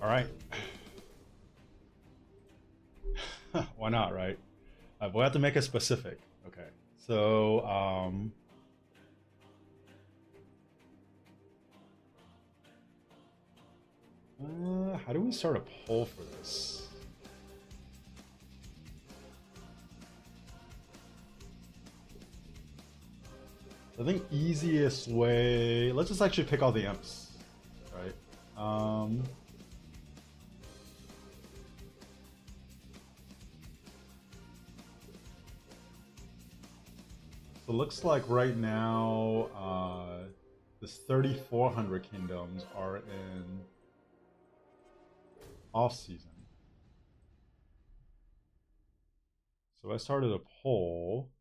All right. Why not, right? We'll have to make it specific. Okay. So, how do we start a poll for this? I think easiest way. Let's just actually pick all the imps, right? So it looks like right now, this 3,400 kingdoms are in off season. So I started a poll.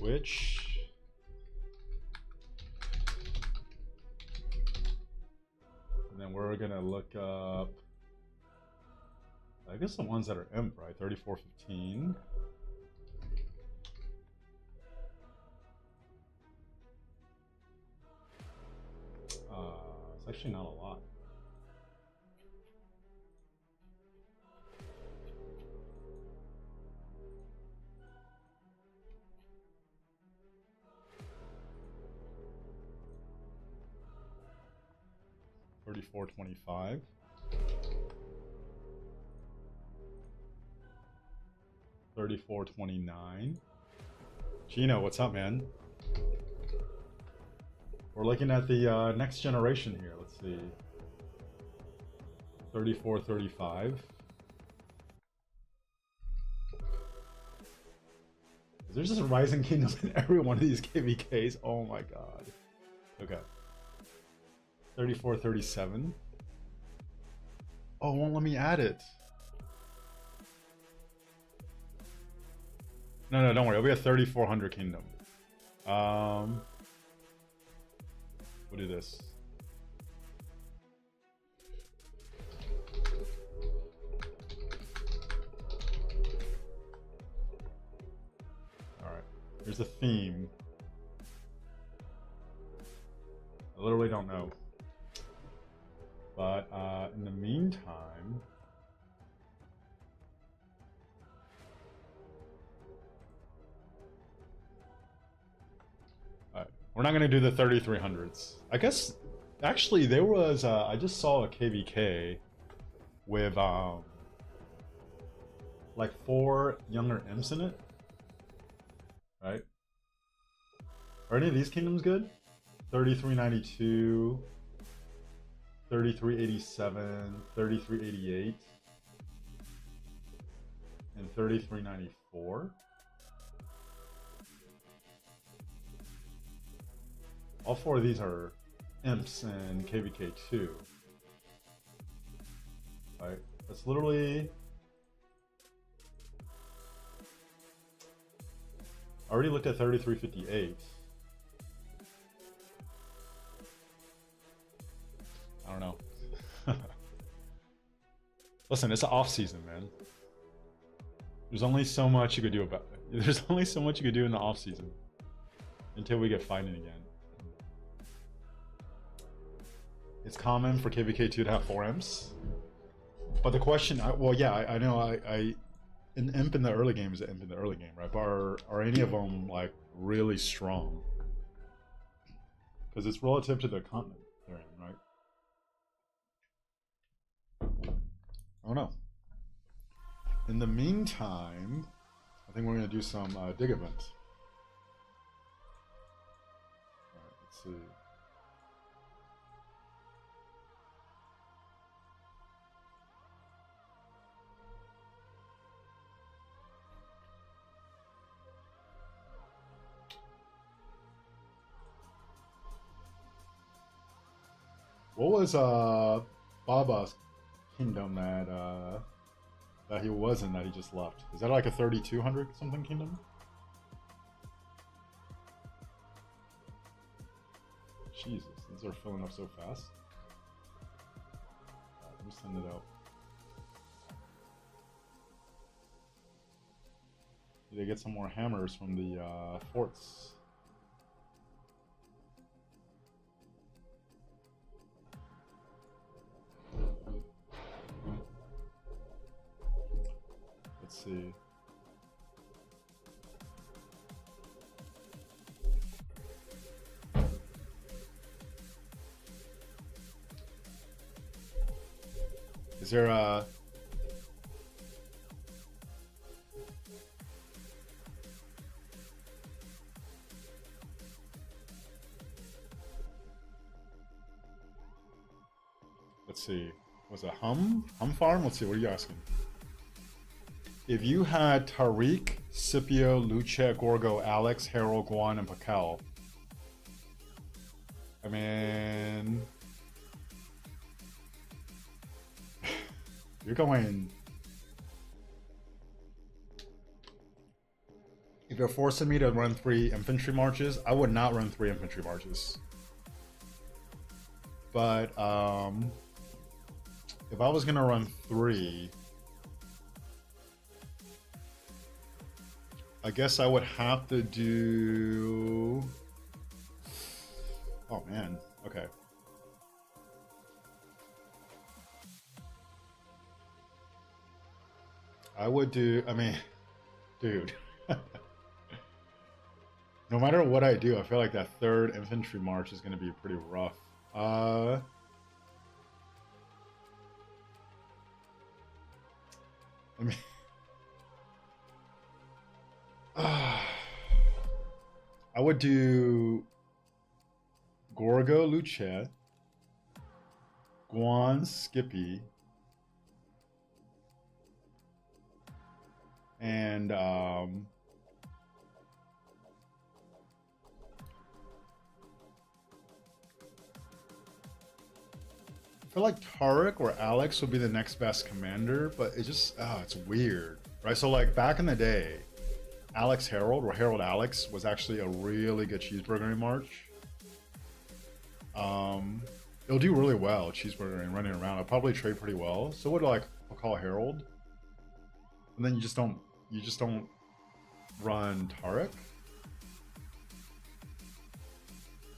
Which and then we're gonna look up, I guess, the ones that are imp, right? 3415. It's actually not a lot. $34.25. $34.29. Gino, what's up, man? We're looking at the next generation here. Let's see. 34.35. There's just a rising kingdom in every one of these KVKs. Oh my god. Okay. 34.37. Oh, it won't let me add it. No, don't worry. It'll be a 3,400 kingdom. We'll do this. Alright. Here's the theme. I literally don't know. But in the meantime, we're not going to do the 3,300s. I guess, actually, there was, I just saw a KVK with, like 4 younger imps in it. Right? Are any of these kingdoms good? 3392, 3387, 3388, and 3394. All 4 of these are imps in KVK2. Right? That's literally... I already looked at 3358. I don't know. Listen, it's an off season, man. There's only so much you could do about it. There's only so much you could do in the off season until we get fighting again. It's common for KVK2 to have 4 imps. But the question, well, yeah, I know an imp in the early game is an imp in the early game, right? But are any of them like really strong? Because it's relative to the continent they're in, right? I don't know. In the meantime, I think we're going to do some dig event. Alright, let's see. What was Baba's kingdom that he was in that he just left? Is that like a 3,200 something kingdom? Jesus, these are filling up so fast. Let me send it out. they get some more hammers from the forts. Let's see. Is there a... Let's see. Was it Hum Farm? Let's see. What are you asking? If you had Tariq, Scipio, Luce, Gorgo, Alex, Harold, Guan, and Pakel, I mean, you're going. If you're forcing me to run 3 infantry marches, I would not run 3 infantry marches. But if I was gonna run 3, I guess I would have to do... Oh man, okay. I would do, I mean, dude. No matter what I do, I feel like that 3rd infantry march is gonna be pretty rough. I mean, I would do Gorgo, Luce, Guan, Skippy, and I feel like Tariq or Alex would be the next best commander, but it just, it's weird, right? So like back in the day, Alex Harold or Harold Alex was actually a really good cheeseburgering march. It'll do really well cheeseburger and running around. It'll probably trade pretty well. So would like I'll call Harold, and then you just don't run Tariq.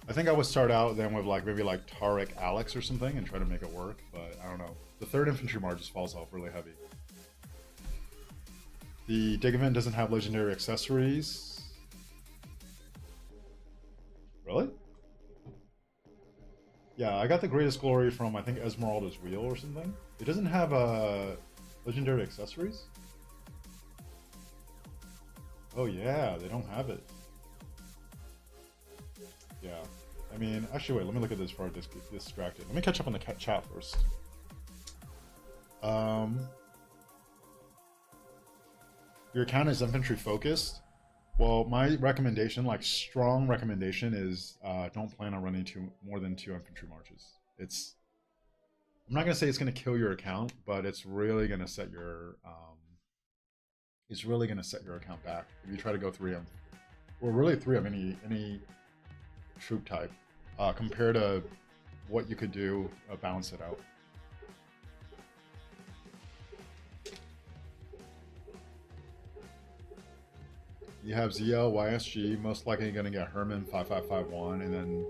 I think I would start out then with like maybe like Tariq Alex or something and try to make it work, but I don't know. The 3rd infantry march just falls off really heavy. The dig event doesn't have legendary accessories. Really? Yeah, I got the greatest glory from I think Esmeralda's wheel or something. It doesn't have legendary accessories. Oh yeah, they don't have it. Yeah, I mean, actually, wait. Let me look at this before I get distracted. Let me catch up on the chat first. Your account is infantry focused. Well, my recommendation, like strong recommendation, is don't plan on running more than 2 infantry marches. I'm not gonna say it's gonna kill your account, but it's really gonna set your account back if you try to go 3 of, or really 3 of any troop type, compared to what you could do, balance it out. You have ZL, YSG, most likely going to get Herman 5551, and then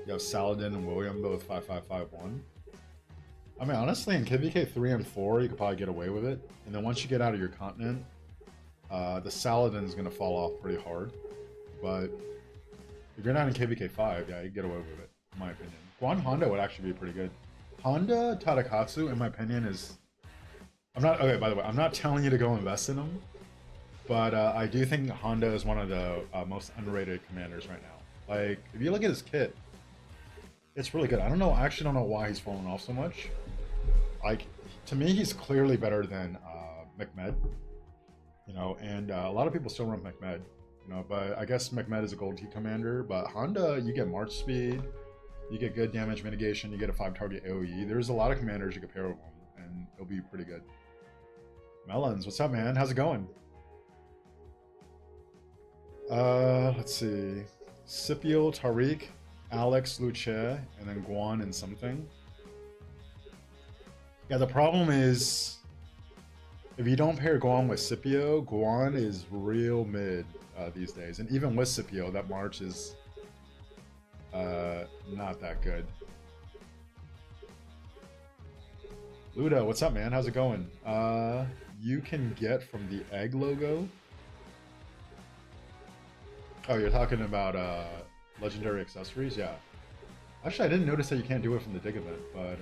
you have Saladin and William both 5551. I mean, honestly, in KVK 3 and 4, you could probably get away with it. And then once you get out of your continent, the Saladin is going to fall off pretty hard. But if you're not in KVK 5, yeah, you get away with it, in my opinion. Guan Honda would actually be pretty good. Honda Tadakatsu, in my opinion, is... okay, by the way, I'm not telling you to go invest in them. But I do think Honda is one of the most underrated commanders right now. Like, if you look at his kit, it's really good. I actually don't know why he's fallen off so much. Like, to me, he's clearly better than Mehmed. You know, and a lot of people still run Mehmed. You know, but I guess Mehmed is a gold key commander. But Honda, you get march speed, you get good damage mitigation, you get a 5-target AoE. There's a lot of commanders you could pair with him, and it'll be pretty good. Melons, what's up, man? How's it going? Let's see. Scipio, Tariq, Alex, Luce, and then Guan and something. Yeah, the problem is If you don't pair Guan with Scipio, Guan is real mid these days. And even with Scipio, that March is not that good. Ludo, what's up, man? How's it going? You can get from the egg logo. Oh, you're talking about legendary accessories? Yeah. Actually, I didn't notice that you can't do it from the dig event, but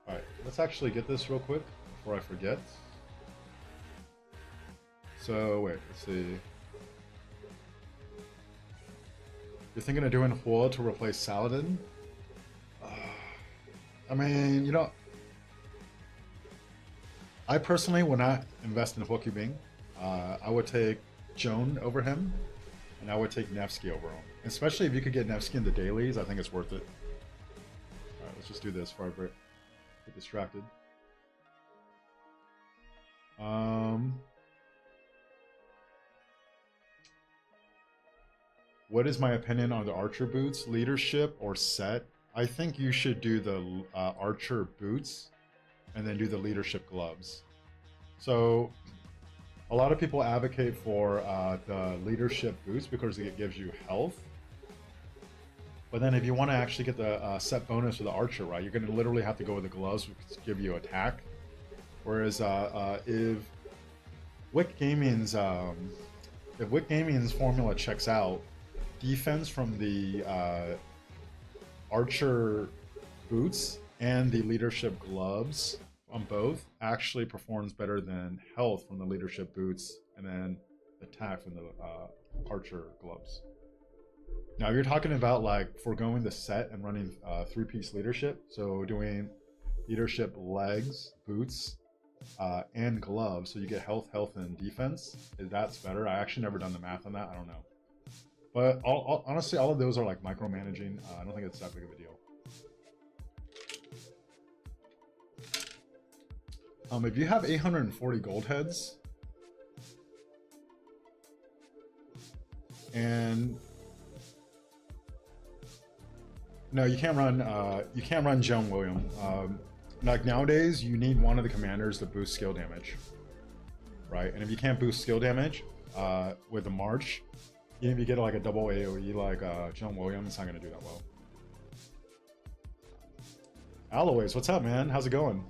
all right, let's actually get this real quick before I forget. So wait, let's see. You're thinking of doing Hua to replace Saladin? I mean, you know, I personally would not invest in Hua Bing. I would take Joan over him, and I would take Nevsky over him. Especially if you could get Nevsky in the dailies, I think it's worth it. Alright, let's just do this before I get distracted. What is my opinion on the Archer boots? Leadership or set? I think you should do the Archer boots and then do the leadership gloves. So a lot of people advocate for the leadership boots because it gives you health. But then if you want to actually get the set bonus for the Archer, right, you're going to literally have to go with the gloves, which give you attack. Whereas if Wick Gaming's formula checks out, defense from the Archer boots and the leadership gloves on both actually performs better than health from the leadership boots and then attack from the Archer gloves. Now, if you're talking about like foregoing the set and running three-piece leadership, so doing leadership legs, boots, and gloves, so you get health, and defense, that's better. I actually never done the math on that. I don't know. But honestly, all of those are like micromanaging. I don't think it's that big of a deal. If you have 840 gold heads, and no, you can't run Joan William. Like nowadays, you need one of the commanders to boost skill damage, right? And if you can't boost skill damage with the March, even if you get like a double AoE like Joan William, it's not gonna do that well. Alloys, what's up, man? How's it going?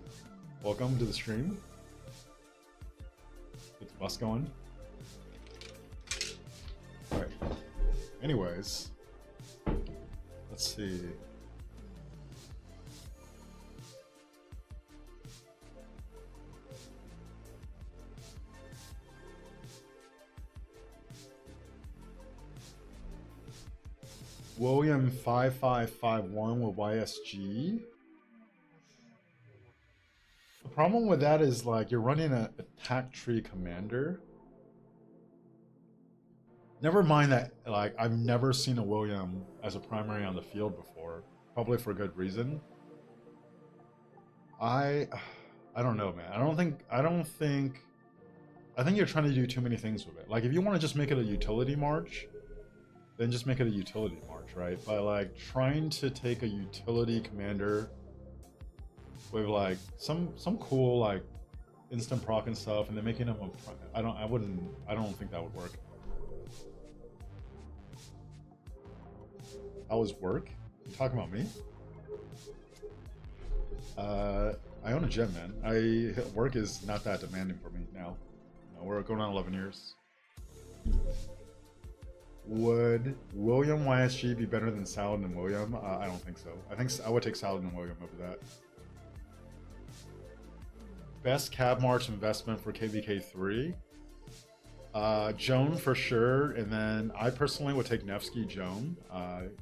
Welcome to the stream. Get the bus going. All right. Anyways, let's see. William 5551 with YSG. The problem with that is like you're running an attack tree commander. Never mind that, like, I've never seen a William as a primary on the field before, probably for a good reason. I don't know, man. I think you're trying to do too many things with it. Like, if you want to just make it a utility march, then just make it a utility march, right? But like trying to take a utility commander with like some cool like instant proc and stuff, and then making him a I don't think that would work. That was work? You talking about me? I own a gym, man. Work is not that demanding for me now. No, we're going on 11 years. Would William YSG be better than Saladin and William? I don't think so. I think I would take Saladin and William over that. Best cab march investment for KVK3? Joan for sure, and then I personally would take Nevsky Joan.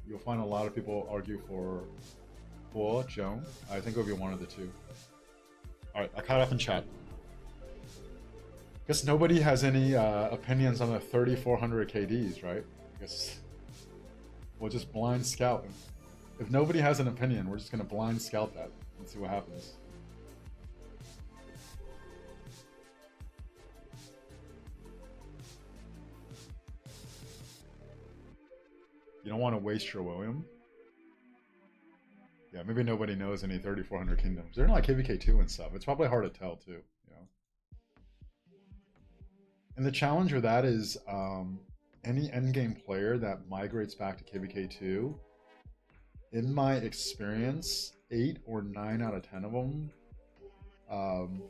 You'll find a lot of people argue for Joan. I think it would be one of the two. Alright, I caught up in chat. Guess nobody has any opinions on the 3400 KDs, right? I guess we'll just blind scout. If nobody has an opinion, we're just gonna blind scout that and see what happens. You don't want to waste your William? Yeah, maybe nobody knows any 3400 kingdoms. They're not like KVK2 and stuff. It's probably hard to tell too. Yeah. And the challenge with that is any endgame player that migrates back to KVK2, in my experience, 8 or 9 out of 10 of them um,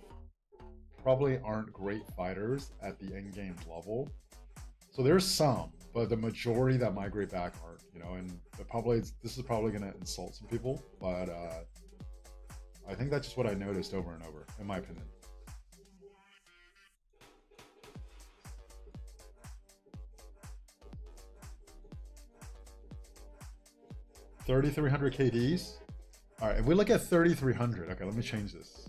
probably aren't great fighters at the endgame level. So there's some, but the majority that migrate back aren't, you know, and this is probably going to insult some people, but I think that's just what I noticed over and over, in my opinion. 3,300 KDs. All right, if we look at 3,300, okay, let me change this.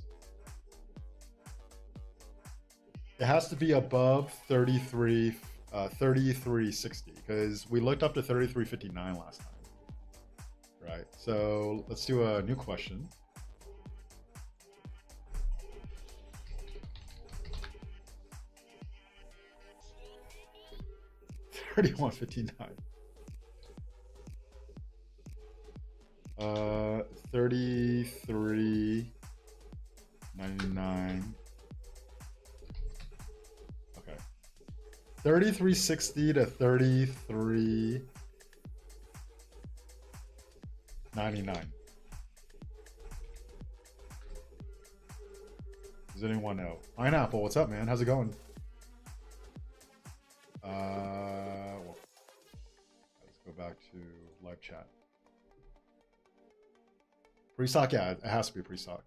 It has to be above 3360 because we looked up to 3359 last time. Right. So let's do a new question. $31.59. 33.99. Okay. 33.60 to 33.99. Does anyone know? Pineapple, what's up, man? How's it going? Well, let's go back to live chat. Pre-stock, yeah, it has to be pre-stock.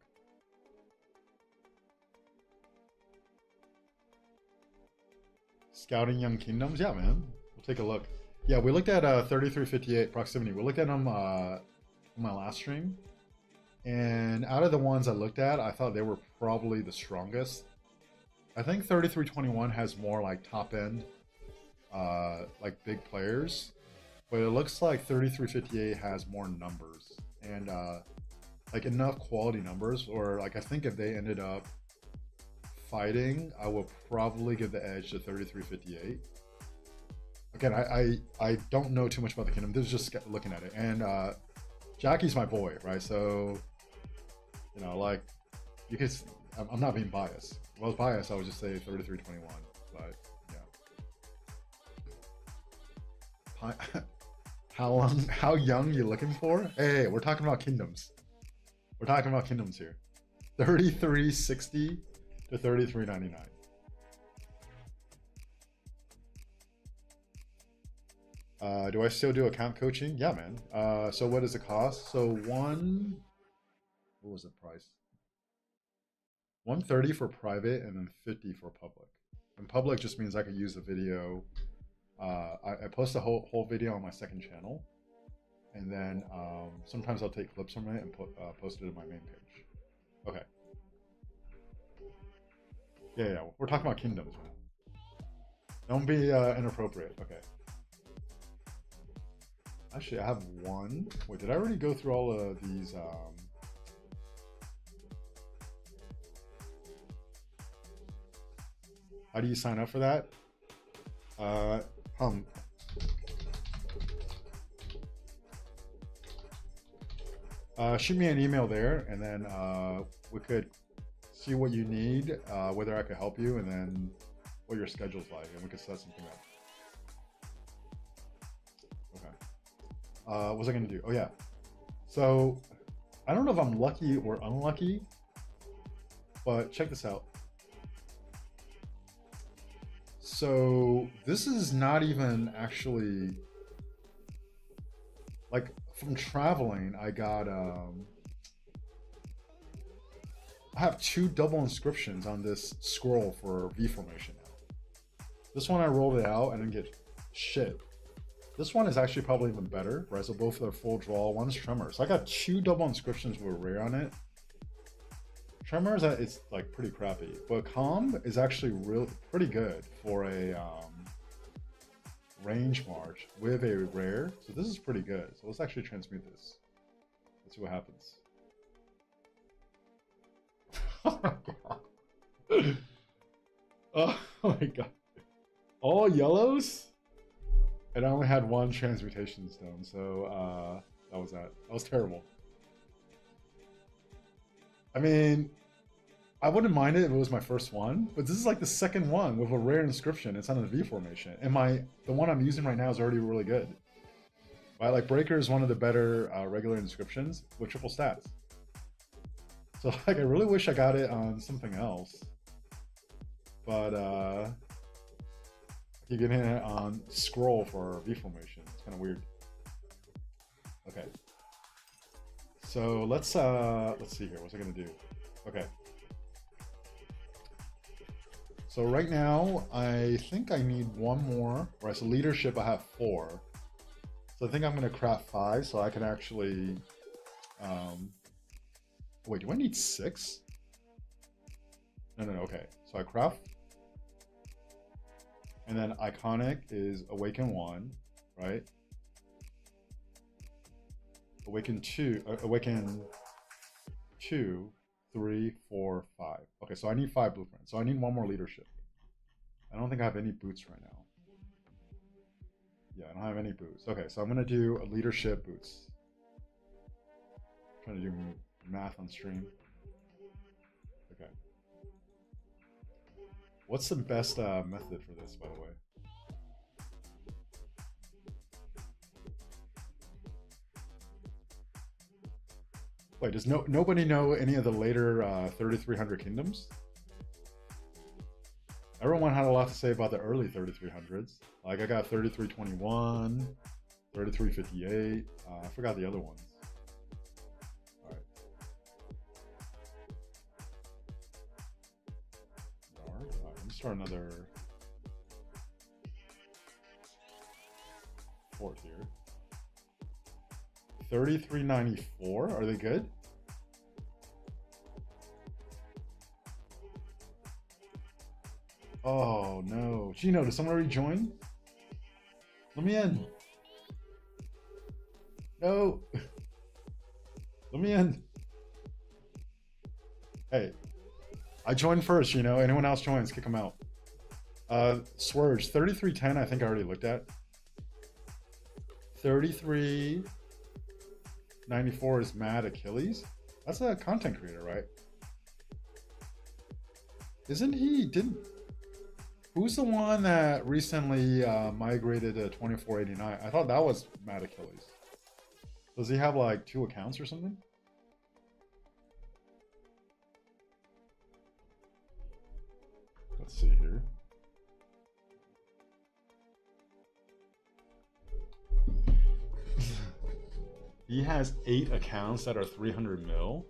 Scouting Young Kingdoms, yeah, man. We'll take a look. Yeah, we looked at 3358 proximity. We looked at them on my last stream, and out of the ones I looked at, I thought they were probably the strongest. I think 3321 has more like top end, like big players, but it looks like 3358 has more numbers and like enough quality numbers. Or like I think if they ended up fighting, I will probably give the edge to 3358. Again, I don't know too much about the kingdom. This is just looking at it, and Jackie's my boy, right? So you know, like you could. I'm not being biased. If I was biased, I would just say 3321. But yeah. How young you looking for? Hey, we're talking about kingdoms. We're talking about kingdoms here. 3360 to 3399. Do I still do account coaching? Yeah, man. So what does it cost? So what was the price? 130 for private and then 50 for public. And public just means I could use the video. I post a whole video on my second channel, and then sometimes I'll take clips from it and post it on my main page. Okay. Yeah, we're talking about kingdoms, man. Don't be inappropriate. Okay. Actually, I have one. Wait, did I already go through all of these? How do you sign up for that? Shoot me an email there, and then we could see what you need, whether I could help you, and then what your schedule's like, and we could set something up. Okay. What was I gonna do? Oh yeah. So I don't know if I'm lucky or unlucky, but check this out. So this is not even actually like from traveling. I got I have 2 double inscriptions on this scroll for V formation now. This one I rolled it out and didn't get shit. This one is actually probably even better, right? So both are full draw. One's Tremor. So I got 2 double inscriptions with rare on it. Tremors, it's like pretty crappy, but Calm is actually pretty good for a range march with a rare. So this is pretty good. So let's actually transmute this. Let's see what happens. Oh my god. Oh my god. All yellows? And I only had 1 transmutation stone, so that was terrible. I mean, I wouldn't mind it if it was my first one, but this is like the second one with a rare inscription. It's on a V formation, and the one I'm using right now is already really good. Right, like Breaker is one of the better regular inscriptions with triple stats. So like, I really wish I got it on something else, but you're getting it on Scroll for V formation. It's kind of weird. Okay, so let's see here. What's I gonna do? Okay. So right now, I think I need one more. Right, so leadership, I have 4. So I think I'm gonna craft 5, so I can actually. Wait, do I need 6? No. Okay, so I craft, and then iconic is awaken 1, right? Awaken 2, 3, 4, 5. Okay, so I need 5 blueprints. So I need one more leadership. I don't think I have any boots right now. Yeah, I don't have any boots. Okay, so I'm gonna do a leadership boots. I'm trying to do math on stream. Okay. What's the best method for this, by the way? Wait, does nobody know any of the later 3300 kingdoms? Everyone had a lot to say about the early 3300s. Like I got 3321, 3358. I forgot the other ones. All right. All right, let me start another fort here. 3394. Are they good? Oh no. Gino, did someone already join? Let me in. No. Let me in. Hey. I joined first, you know. Anyone else joins, kick them out. Swerge, 3310, I think I already looked at. 3394 is Mad Achilles. That's a content creator, right? Isn't he? Who's the one that recently migrated to 2489? I thought that was Mad Achilles. Does he have like 2 accounts or something? Let's see here. He has 8 accounts that are 300 mil.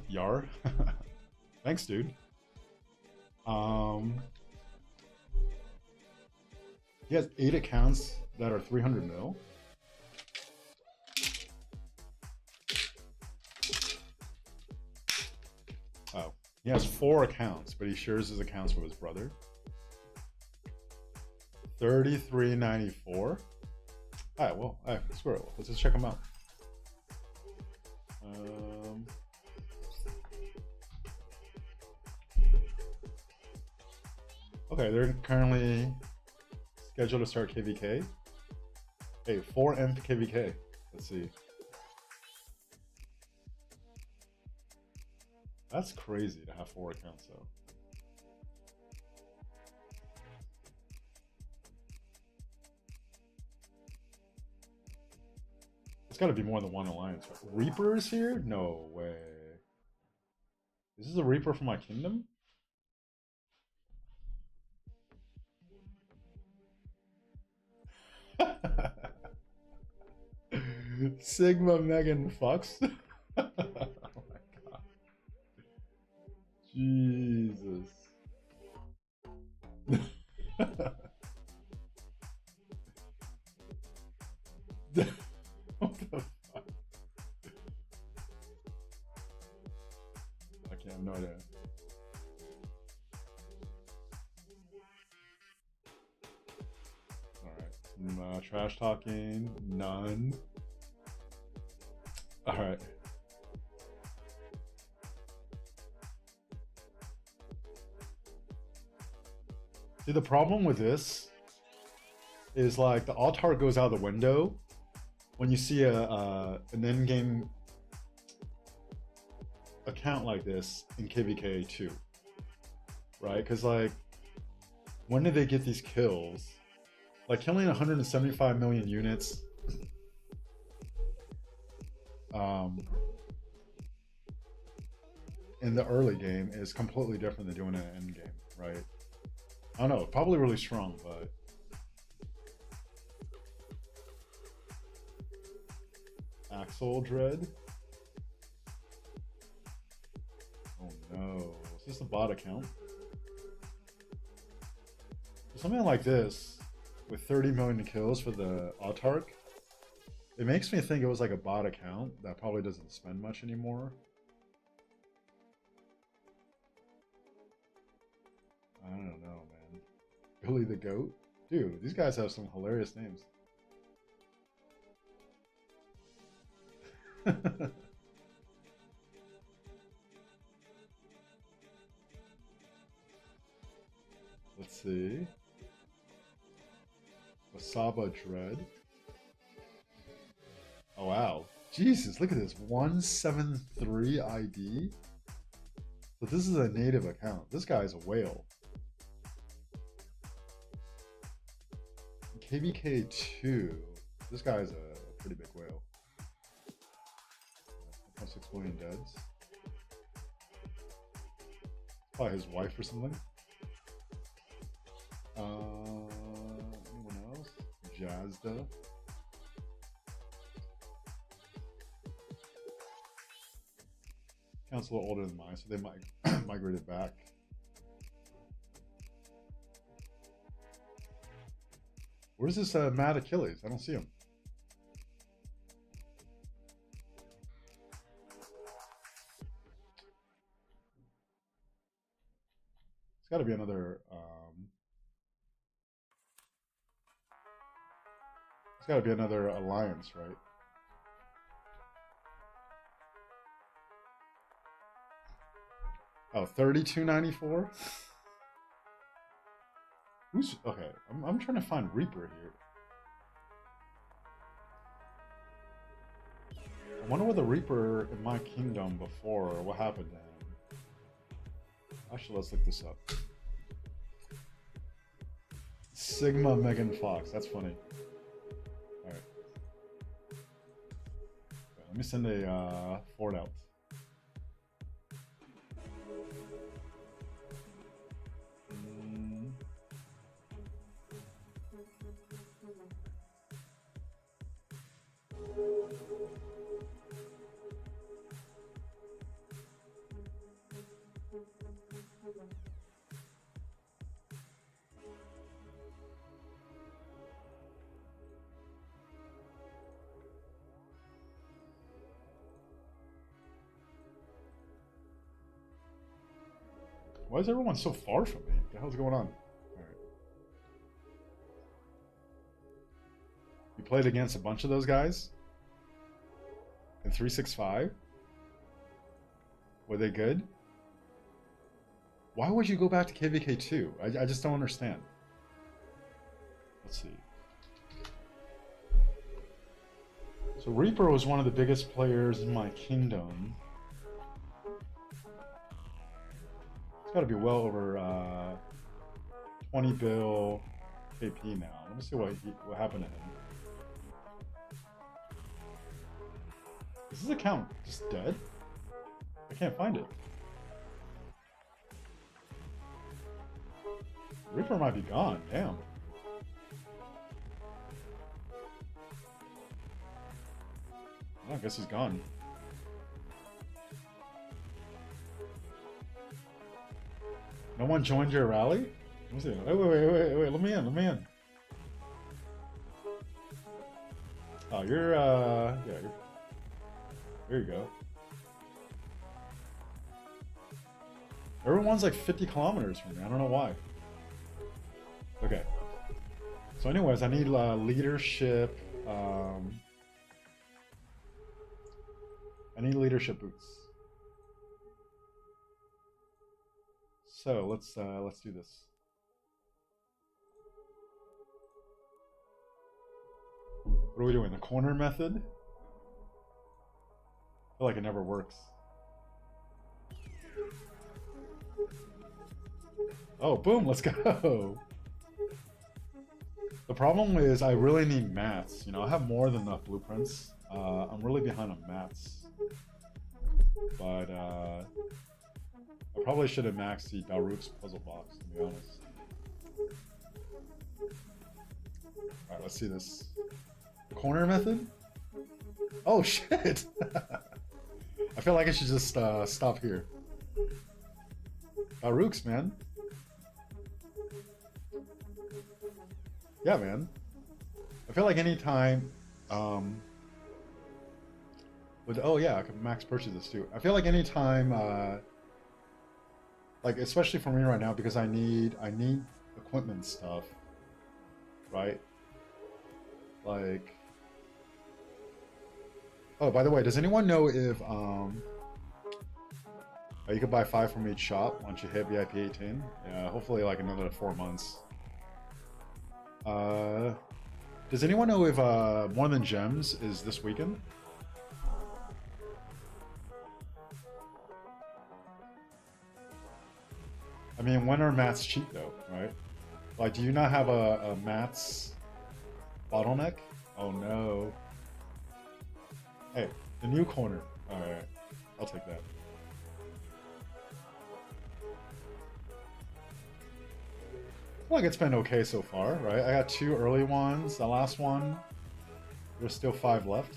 Yar. Thanks, dude. He has 8 accounts that are 300 mil. Oh, he has 4 accounts, but he shares his accounts with his brother. 3394. All right, well, screw it. Let's just check them out. Okay, they're currently scheduled to start KVK. Hey, 4 imp KVK. Let's see. That's crazy to have 4 accounts though. It's got to be more than one alliance. Reaper is here? No way. Is this a Reaper for my kingdom? Sigma Megan Fox. Oh my god. Jesus. What the fuck? I can't have no idea. Alright. Trash talking. None. Alright. See, the problem with this is like the altar goes out the window when you see an endgame. account like this in KVK 2, right? Because like, when did they get these kills? Like killing 175 million units. Um, in the early game is completely different than doing it in Endgame, right? I don't know, probably really strong, but Axel Dread. Oh no, is this a bot account? Something like this, with 30 million kills for the Autarch, it makes me think it was like a bot account that probably doesn't spend much anymore. I don't know, man. Billy the Goat? Dude, these guys have some hilarious names. Let's see. Wasaba Dread. Oh wow. Jesus, look at this. 173 ID. But this is a native account. This guy is a whale. KVK 2. This guy is a pretty big whale. 6 billion deads. Probably his wife or something. Anyone else? Jazda. Account's a little older than mine, so they might migrated back. Where's this Mad Achilles? I don't see him. It's got to be another. It's got to be another alliance, right? Oh, 3294. Who's okay? I'm trying to find Reaper here. I wonder what the Reaper in my kingdom before, or what happened to him. Actually, let's look this up. Sigma Megan Fox. That's funny. All right. Let me send a Ford out. Why is everyone so far from me? What the hell's going on? Alright. You played against a bunch of those guys? In 365? Were they good? Why would you go back to KVK 2? I just don't understand. Let's see. So Reaper was one of the biggest players in my kingdom. Got to be well over 20 bill KP now. Let me see what happened to him. Is this account just dead? I can't find it. Reaper might be gone. Damn. Well, I guess he's gone. No one joined your rally? Let me see. Wait, let me in. Oh, you're, yeah, there you go. Everyone's like 50 kilometers from me. I don't know why. Okay. So anyways, I need leadership. I need leadership boots. So let's do this. What are we doing? The corner method? I feel like it never works. Oh, boom, let's go. The problem is I really need mats. You know, I have more than enough blueprints. I'm really behind on mats. But I probably should have maxed the Daruk's puzzle box, to be honest. Alright, let's see this. The corner method? Oh shit! I feel like I should just stop here. Daruk's, man. Yeah, man. I feel like anytime, oh yeah, I can max purchase this too. I feel like anytime, like especially for me right now, because I need equipment stuff, right? Like, oh, by the way, does anyone know if you could buy 5 from each shop once you hit VIP 18? Yeah, hopefully like another 4 months. Does anyone know if More Than Gems is this weekend? I mean, when are mats cheap though, right? Like, do you not have a mats bottleneck? Oh no. Hey, the new corner. Alright, I'll take that. I feel like it's been okay so far, right? I got 2 early ones. The last one, there's still 5 left.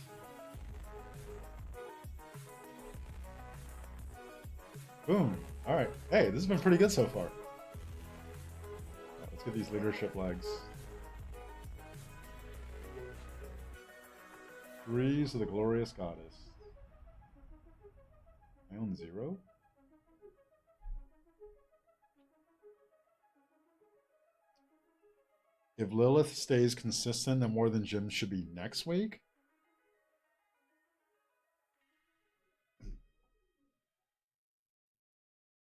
Boom. Alright. Hey, this has been pretty good so far. Right, let's get these leadership legs. 3s of the Glorious Goddess. I own 0? If Lilith stays consistent, then More Than Gems should be next week.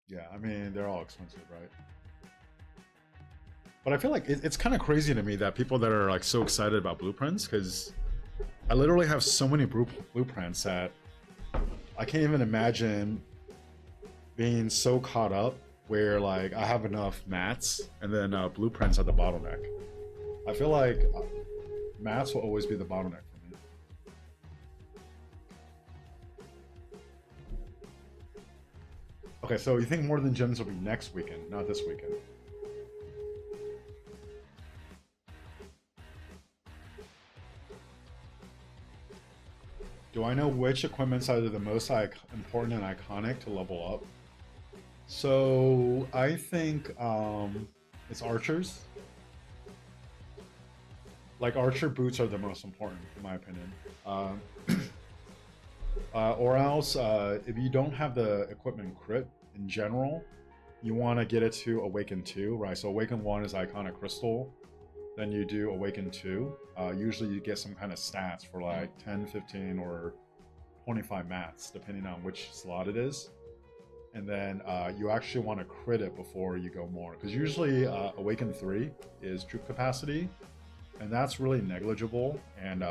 Yeah, I mean, they're all expensive, right? But I feel like it's kind of crazy to me that people that are like so excited about blueprints, because I literally have so many blueprints that I can't even imagine being so caught up where like I have enough mats and then blueprints at the bottleneck. I feel like mats will always be the bottleneck for me. Okay, so you think More Than Gems will be next weekend, not this weekend? Do I know which equipments are the most important and iconic to level up? So I think it's archers. Like archer boots are the most important, in my opinion. Or else, if you don't have the equipment crit in general, you want to get it to Awaken 2, right? So Awaken 1 is Iconic Crystal. Then you do Awaken 2. Usually you get some kind of stats for like 10, 15, or 25 mats, depending on which slot it is. And then you actually want to crit it before you go more. Because usually Awaken 3 is troop capacity, and that's really negligible. And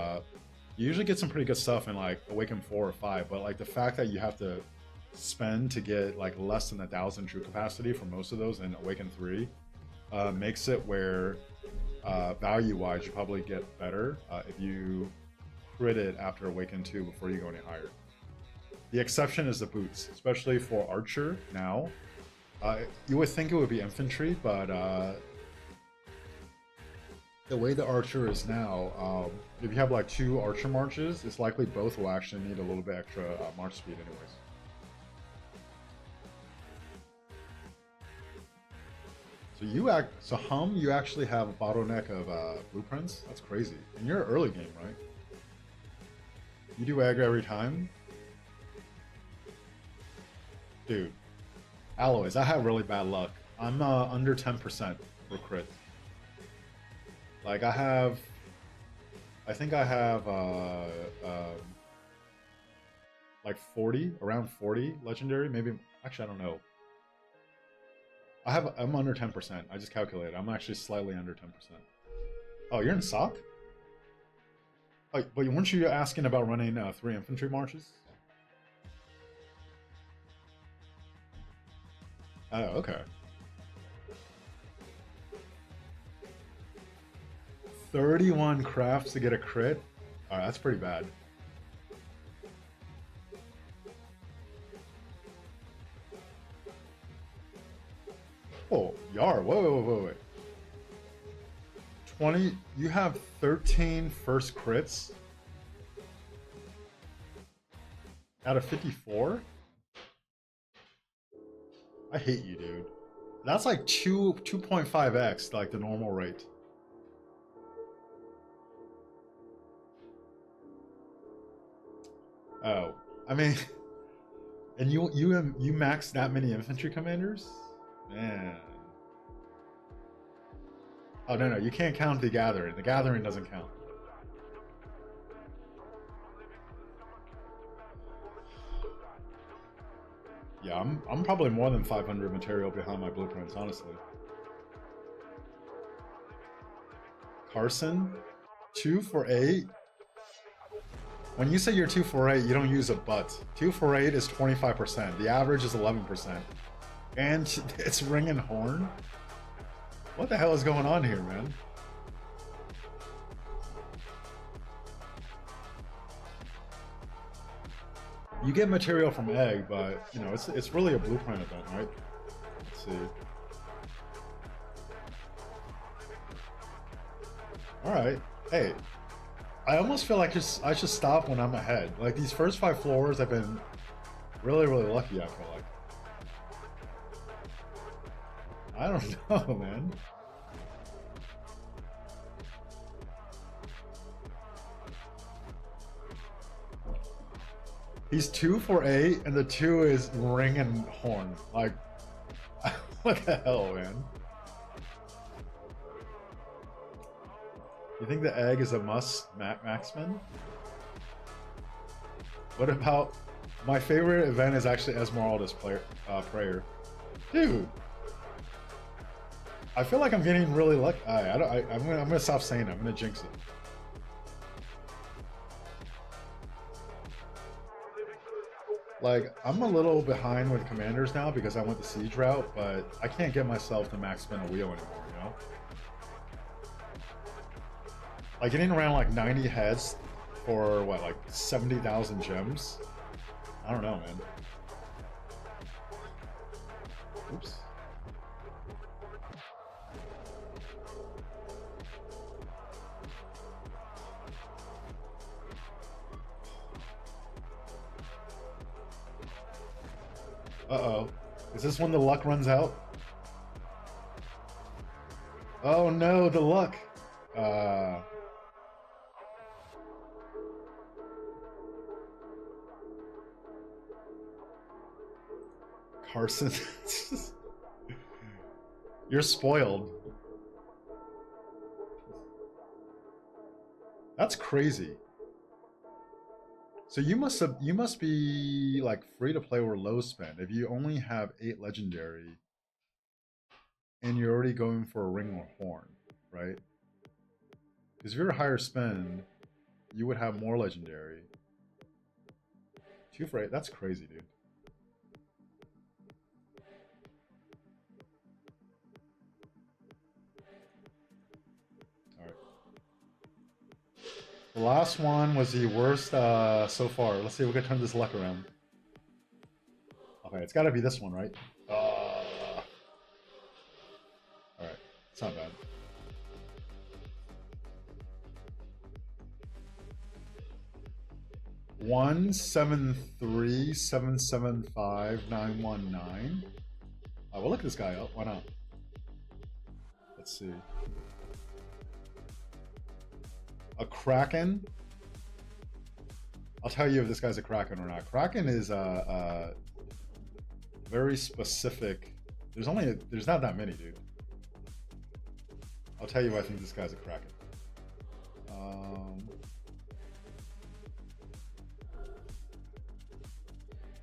you usually get some pretty good stuff in like Awaken 4 or 5, but like the fact that you have to spend to get like less than 1,000 troop capacity for most of those in Awaken 3 makes it where value-wise you probably get better if you crit it after Awaken 2 before you go any higher. The exception is the boots, especially for Archer now. You would think it would be Infantry, but the way the Archer is now, if you have like 2 Archer marches, it's likely both will actually need a little bit extra march speed anyways. So Hum, you actually have a bottleneck of blueprints? That's crazy. And you're early game, right? You do aggro every time? Dude, alloys, I have really bad luck. I'm under 10% for crit. Like I think I have like 40, around 40 legendary, maybe, actually I don't know. I'm under 10%. I just calculated. I'm actually slightly under 10%. Oh, you're in SOC? Oh, but weren't you asking about running 3 infantry marches? Oh, okay. 31 crafts to get a crit? Alright, that's pretty bad. Oh, Yar, wait. 20, you have 13 first crits? Out of 54? I hate you, dude. That's like 2.5x, like the normal rate. Oh, I mean, and you max that many infantry commanders? Man. Oh no, you can't count the gathering. The gathering doesn't count. Yeah, I'm probably more than 500 material behind my blueprints, honestly. Carson, 2 for 8. When you say you're 2 for 8, you don't use a but. 2 for 8 is 25%. The average is 11%. And it's ring and horn? What the hell is going on here, man? You get material from egg, but you know it's really a blueprint event, right? Let's see. All right. Hey, I almost feel like I should stop when I'm ahead. Like these first 5 floors, I've been really lucky. I feel like. I don't know, man. He's 2 for 8, and the 2 is ring and horn. Like, what the hell, man? You think the egg is a must, Maxman? What about my favorite event is actually Esmeralda's prayer, dude. I feel like I'm getting really lucky. I'm gonna stop saying it. I'm gonna jinx it. Like, I'm a little behind with commanders now because I went the siege route, but I can't get myself to max spin a wheel anymore, you know? Like, getting around like 90 heads for, what, like 70,000 gems? I don't know, man. Oops. Uh-oh. Is this when the luck runs out? Oh no, the luck! Carson. You're spoiled. That's crazy. So you must be like free to play or low spend if you only have 8 legendary and you're already going for a ring or horn, right? Because if you're a higher spend, you would have more legendary. 2 for 8, that's crazy, dude. Alright. The last one was the worst so far. Let's see if we can turn this luck around. Okay, it's got to be this one, right? Alright, it's not bad. 173775919. We'll look this guy up. Why not? Let's see. A Kraken. I'll tell you if this guy's a Kraken or not. Kraken is very specific. There's not that many, dude. I'll tell you I think this guy's a Kraken.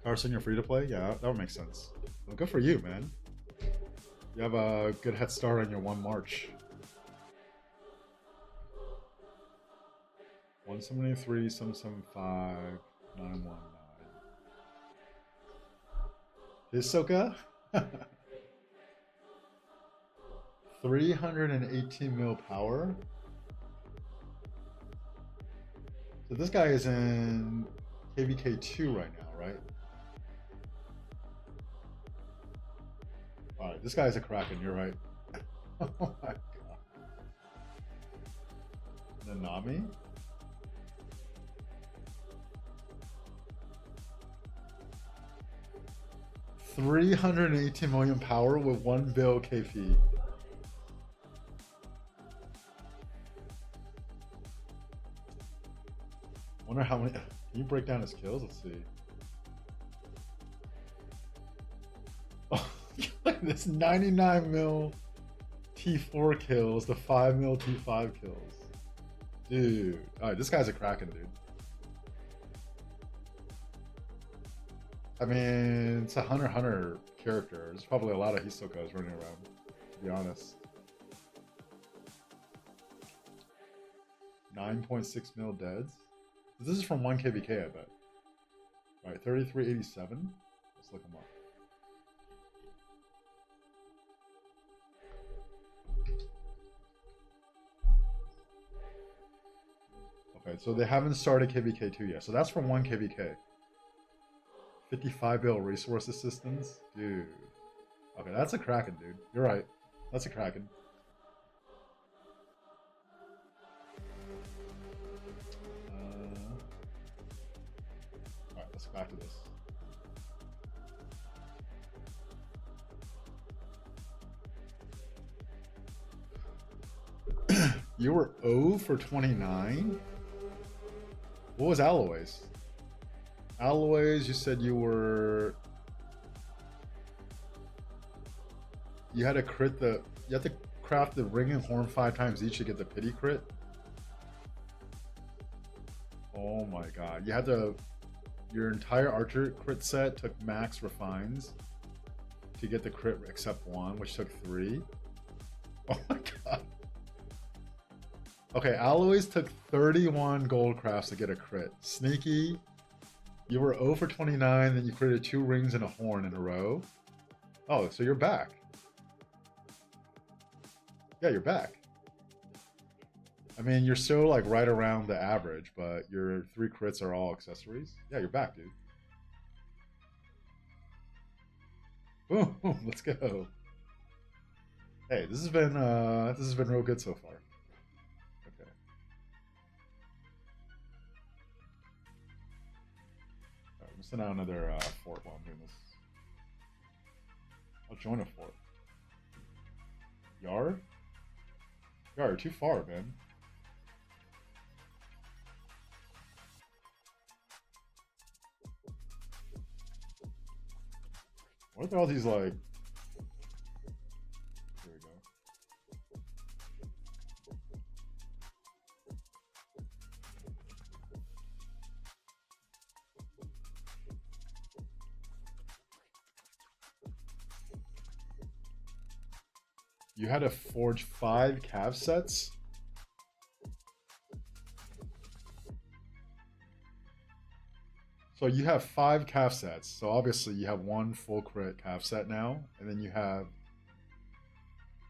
Carson, you're free to play? Yeah, that would make sense. Well, good for you, man. You have a good head start on your 1 March. 173, 775, 919. Hisoka? 318 mil power? So this guy is in KVK 2 right now, right? Alright, this guy's a Kraken, you're right. Oh my god. Nanami? $318 million power with 1 bill KP. Wonder how many. Can you break down his kills? Let's see. Oh, look at this 99 mil T4 kills, the 5 mil T5 kills. Dude. Alright, this guy's a Kraken, dude. I mean, it's a Hunter character. There's probably a lot of Hisokas running around, to be honest. 9.6 mil deads. This is from 1 KVK, I bet. Alright, 3387. Let's look them up. Okay, so they haven't started KVK 2 yet. So that's from 1 KVK. 55 bill resource assistance? Dude. Okay, that's a Kraken, dude. You're right. That's a Kraken. Alright, let's go back to this. You were 0 for 29? What was Alloys? Alloys, you said you were... You had to crit the... You had to craft the ring and horn 5 times each to get the pity crit? Oh my god. You had to... Your entire archer crit set took max refines to get the crit except 1, which took 3. Oh my god. Okay, Alloys took 31 gold crafts to get a crit. Sneaky... You were 0 for 29, then you created 2 rings and a horn in a row. Oh, so you're back. Yeah, you're back. I mean, you're still like right around the average, but your 3 crits are all accessories. Yeah, you're back, dude. Boom, let's go. Hey, this has been real good so far. Okay. Alright, I'm sending out another fort while I'm doing this. I'll join a fort. Yar? Yar, you're too far, man. What are all these like... Here we go. You had to forge 5 cav sets? So you have 5 cav sets. So obviously you have 1 full crit cav set now, and then you have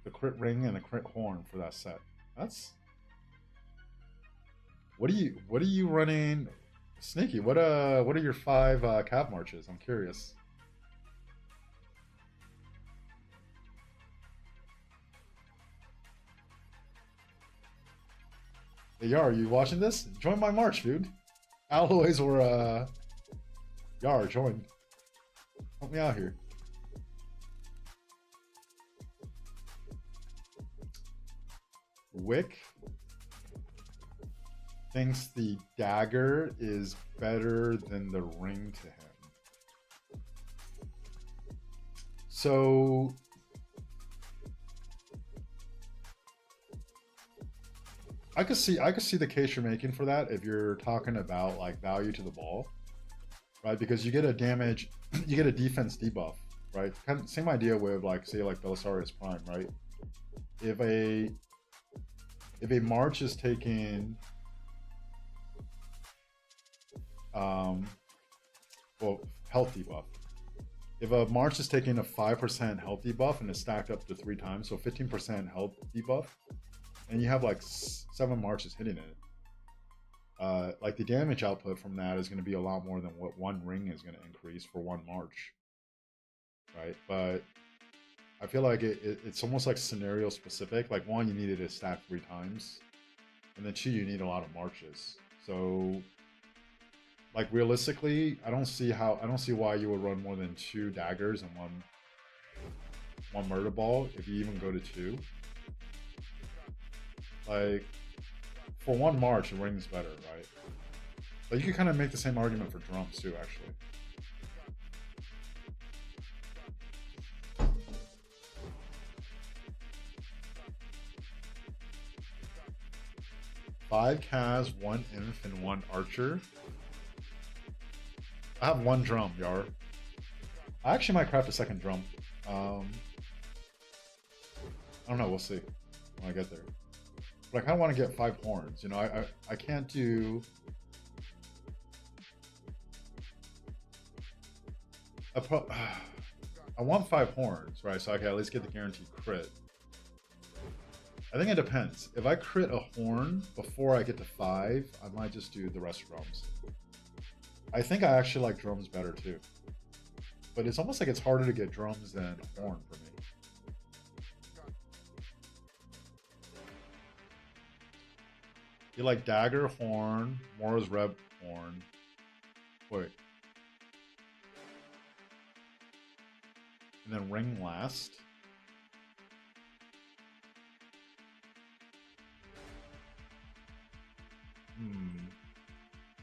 the crit ring and the crit horn for that set. That's... What are you running? Sneaky, what are your 5 cav marches? I'm curious. Hey, Yar, you watching this? Join my march, dude. Alloys or Yar, join. Help me out here. Wick thinks the dagger is better than the ring to him. So I could see the case you're making for that if you're talking about like value to the ball, right? Because you get a damage, you get a defense debuff, right? Kind of same idea with like say like Belisarius Prime, right? If a march is taking well, health debuff. If a march is taking a 5% health debuff and it's stacked up to 3 times, so 15% health debuff, and you have like 7 marches hitting it, like the damage output from that is going to be a lot more than what one ring is going to increase for one march, right? But I feel like it's almost like scenario specific. Like one, you needed to stack 3 times, and then 2, you need a lot of marches. So, like realistically, I don't see why you would run more than 2 daggers and one murder ball if you even go to 2. Like for one march, a ring's better, right? But you could kind of make the same argument for drums too, actually. Five Cas, 1 Inf, and 1 Archer. I have 1 drum, Yar. I actually might craft a 2nd drum. I don't know, we'll see when I get there. But I kind of want to get 5 horns. You know, I can't do... I want 5 horns, right? So I can at least get the guaranteed crit. I think it depends. If I crit a horn before I get to 5, I might just do the rest drums. I think I actually like drums better too. But it's almost like it's harder to get drums than horn for me. You like dagger, horn, Mora's Reb, horn. Wait. And then ring last.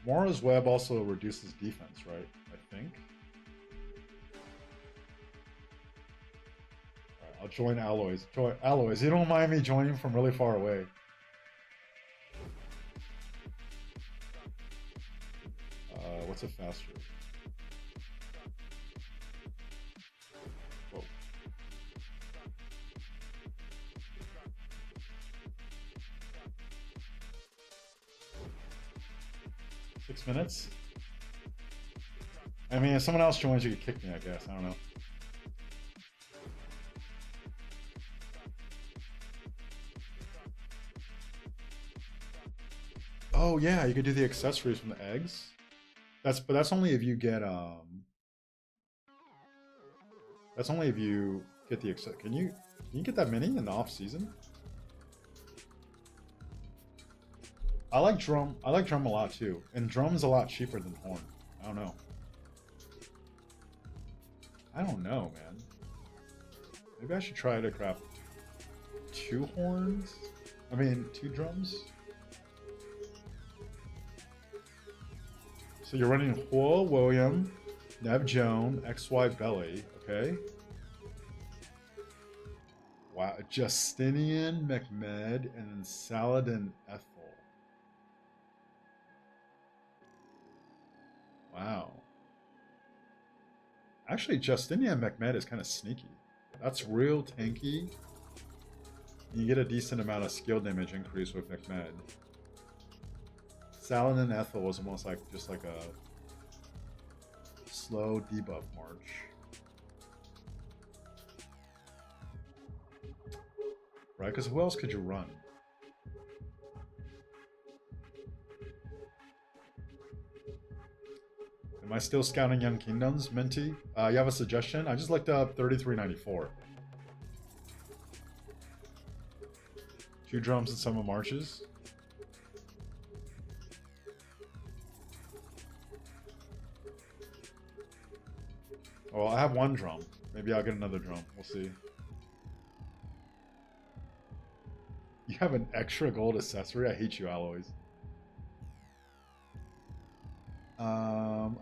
Mora's Web also reduces defense, right? I think. Alright, I'll join Alloys. Join Alloys. You don't mind me joining from really far away. What's it faster? Whoa. Six minutes? I mean, if someone else joins, you could kick me, I guess. I don't know. Oh yeah, you could do the accessories from the eggs. But that's only if you get that's only if you get the can you get that many in the off season? I like drum a lot too, and drum's a lot cheaper than horn. I don't know, man. Maybe I should try to craft 2 horns. I mean 2 drums. So you're running Huo William, Nev Joan, XY Belly, okay? Wow, Justinian, Mehmed, and then Saladin Ethel. Wow. Actually, Justinian Mehmed is kind of sneaky. That's real tanky. You get a decent amount of skill damage increase with Mehmed. Saladin Ethel was almost like just like a slow debuff march. Right? Because who else could you run? Am I still scouting Young Kingdoms, Minty? You have a suggestion? I just looked up 3394. 2 drums and some marches. Well, I have 1 drum. Maybe I'll get another drum. We'll see. You have an extra gold accessory? I hate you, Alloys.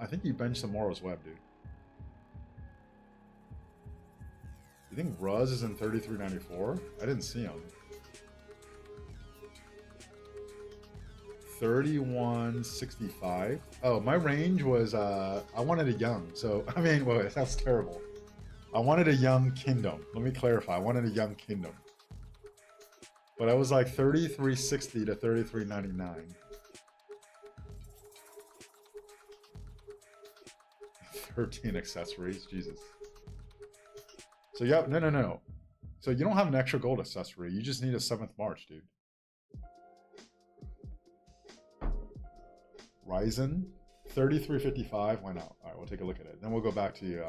I think you benched some Mora's Web, dude. You think Ruz is in 3394? I didn't see him. 3165. Oh, my range was I wanted a young, so I mean, well, it sounds terrible. I wanted a young kingdom. Let me clarify. I wanted a young kingdom. But I was like 3360 to 3399. 13 accessories, Jesus. So yeah, no. So you don't have an extra gold accessory. You just need a 7th march, dude. Ryzen 3355. Why not? All right, we'll take a look at it. Then we'll go back to the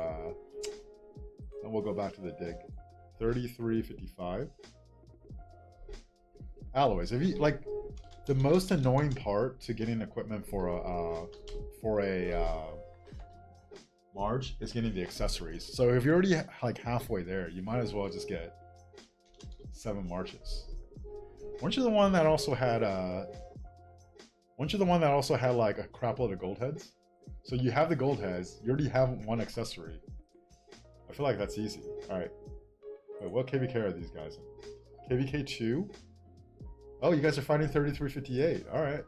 dig. 3355. Alloys. If you like, the most annoying part to getting equipment for a March is getting the accessories. So if you're already like halfway there, you might as well just get 7 marches. Weren't you the one that also had like a crap load of gold heads? So you have the gold heads, you already have 1 accessory. I feel like that's easy. Alright. Wait, what KVK are these guys in? KVK 2? Oh, you guys are fighting 3358. Alright.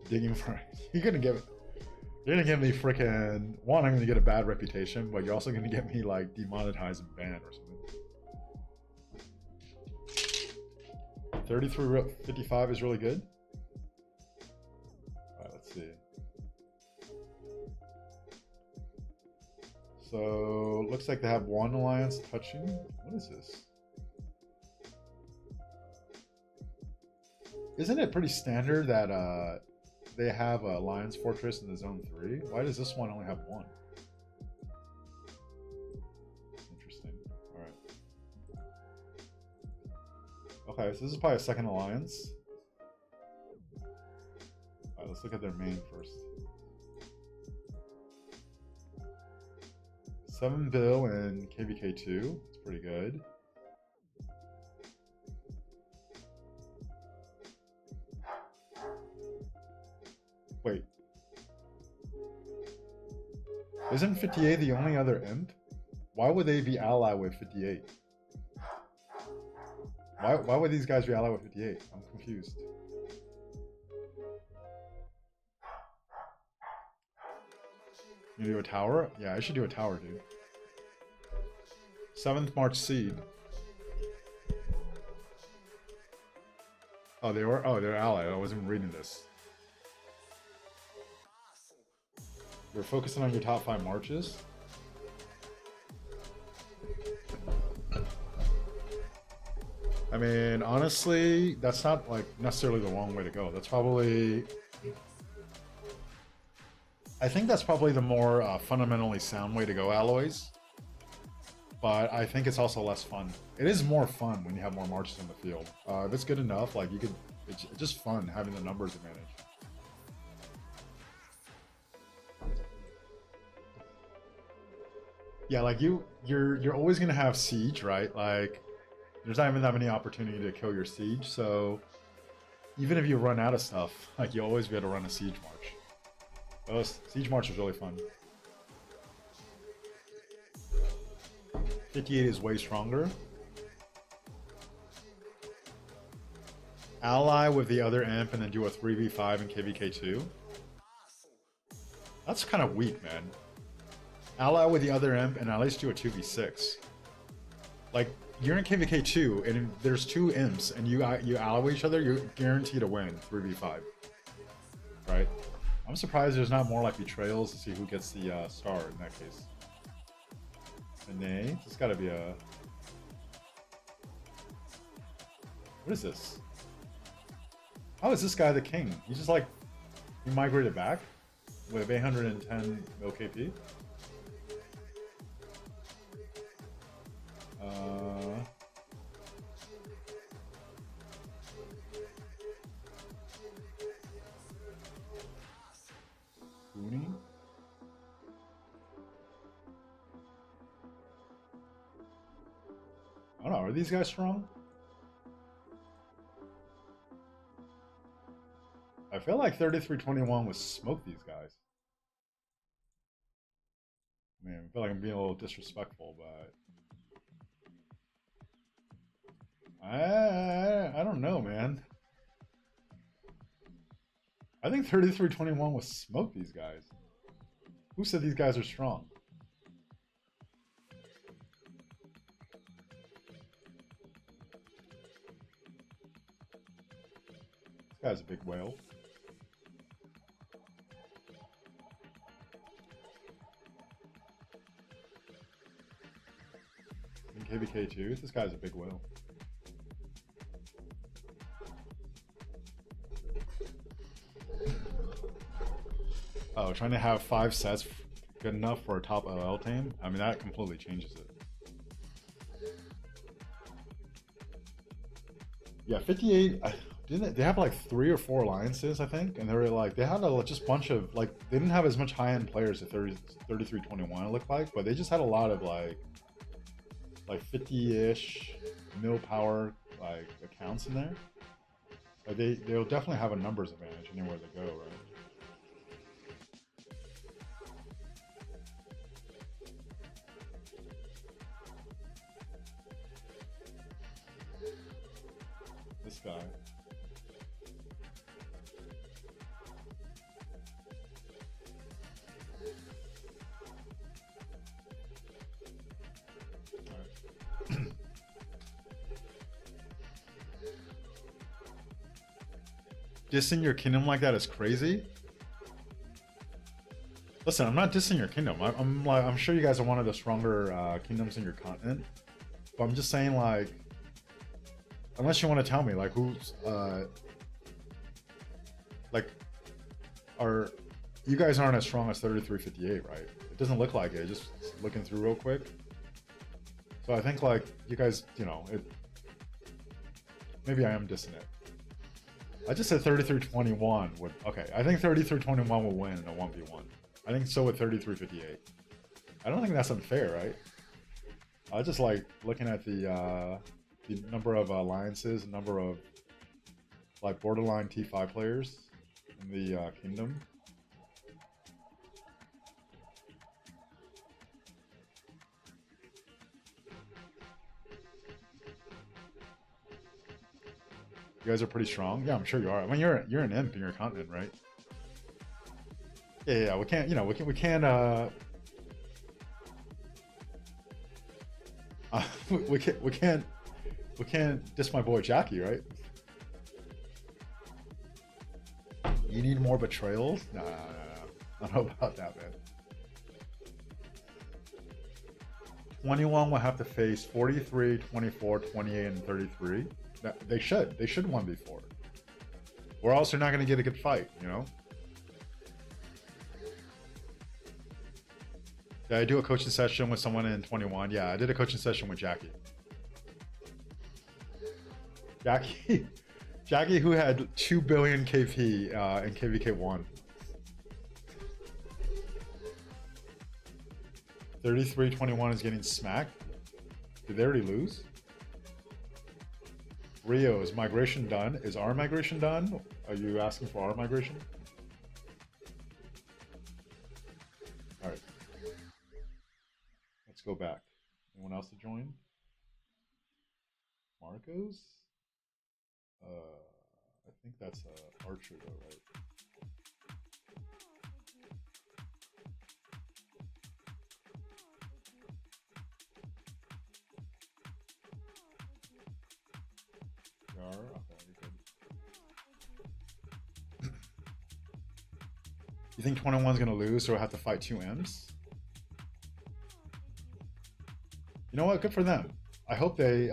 Digging for you're gonna give me freaking one, I'm gonna get a bad reputation, but you're also gonna get me like demonetized and banned or something. 3355 is really good. Alright, let's see. So looks like they have 1 alliance touching. What is this? Isn't it pretty standard that they have a Alliance Fortress in the Zone 3? Why does this one only have 1? Interesting. Alright. Okay, so this is probably a second alliance. Alright, let's look at their main first. 7 bill and KVK2. It's pretty good. Wait. Isn't 58 the only other imp? Why would they be allied with 58? Why would these guys be allied with 58? I'm confused. You do a tower? Yeah, I should do a tower, dude. 7th March Seed. Oh, they're allied. I wasn't reading this. You're focusing on your top 5 marches? I mean, honestly, that's not like necessarily the wrong way to go. That's probably... I think that's probably the more fundamentally sound way to go, alloys. But I think it's also less fun. It is more fun when you have more marches in the field. If it's good enough, like you could... It's just fun having the numbers advantage. Yeah, like you're always gonna have siege, right? Like there's not even that many opportunity to kill your siege, so even if you run out of stuff, like you always be able to run a siege march. Oh, siege march is really fun. 58 is way stronger. Ally with the other imp and then do a 3v5 in KVK2. That's kind of weak, man. Ally with the other imp and at least do a 2v6. Like, you're in KVK2 and there's 2 imps and you ally with each other, you're guaranteed to win 3v5. Right? I'm surprised there's not more like betrayals to see who gets the star in that case. And nay, it's gotta be a... What is this? How is this guy the king? He's just like... He migrated back with 810 mil KP. Booney? I don't know, are these guys strong? I feel like 3321 would smoke these guys. I mean, I feel like I'm being a little disrespectful, but... I don't know, man. I think 3321 will smoke these guys. Who said these guys are strong? This guy's a big whale. In KVK2, this guy's a big whale. Oh, trying to have 5 sets good enough for a top LL team? I mean, that completely changes it. Yeah, 58. Didn't they have like 3 or 4 alliances, I think? And they were like, they had a just bunch of, like, they didn't have as much high-end players at 33-21, it looked like, but they just had a lot of like 50-ish mil power like accounts in there. Like they'll definitely have a numbers advantage anywhere they go, right? This guy. Dissing your kingdom like that is crazy. Listen, I'm not dissing your kingdom. I'm sure you guys are one of the stronger kingdoms in your continent. But I'm just saying, like, unless you want to tell me, like, who's like, are you guys aren't as strong as 3358, right? It doesn't look like it. Just looking through real quick. So I think, like, you guys, you know, maybe I am dissing it. I just said 33-21 would. Okay, I think 33-21 will win in a 1v1. I think so with 33-58. I don't think that's unfair, right? I just like looking at the number of alliances, the number of like borderline T5 players in the kingdom. You guys are pretty strong. Yeah, I'm sure you are. I mean, you're an imp in your continent, right? Yeah, we can't. You know, we can't diss my boy Jackie, right? You need more betrayals? No. I don't know about that, man. 21 will have to face 43, 24, 28, and 33. They should 1v4. Or else they're not going to get a good fight, you know? Did I do a coaching session with someone in 21? Yeah, I did a coaching session with Jackie. Jackie, who had 2 billion KP in KVK1. 33-21 is getting smacked. Did they already lose? Rio, is migration done? Is our migration done? Are you asking for our migration? All right. Let's go back. Anyone else to join? Marcos? I think that's Archer though, right? Okay, you're good. You think 21's gonna lose, so we'll have to fight 2 M's? You know what? Good for them. I hope they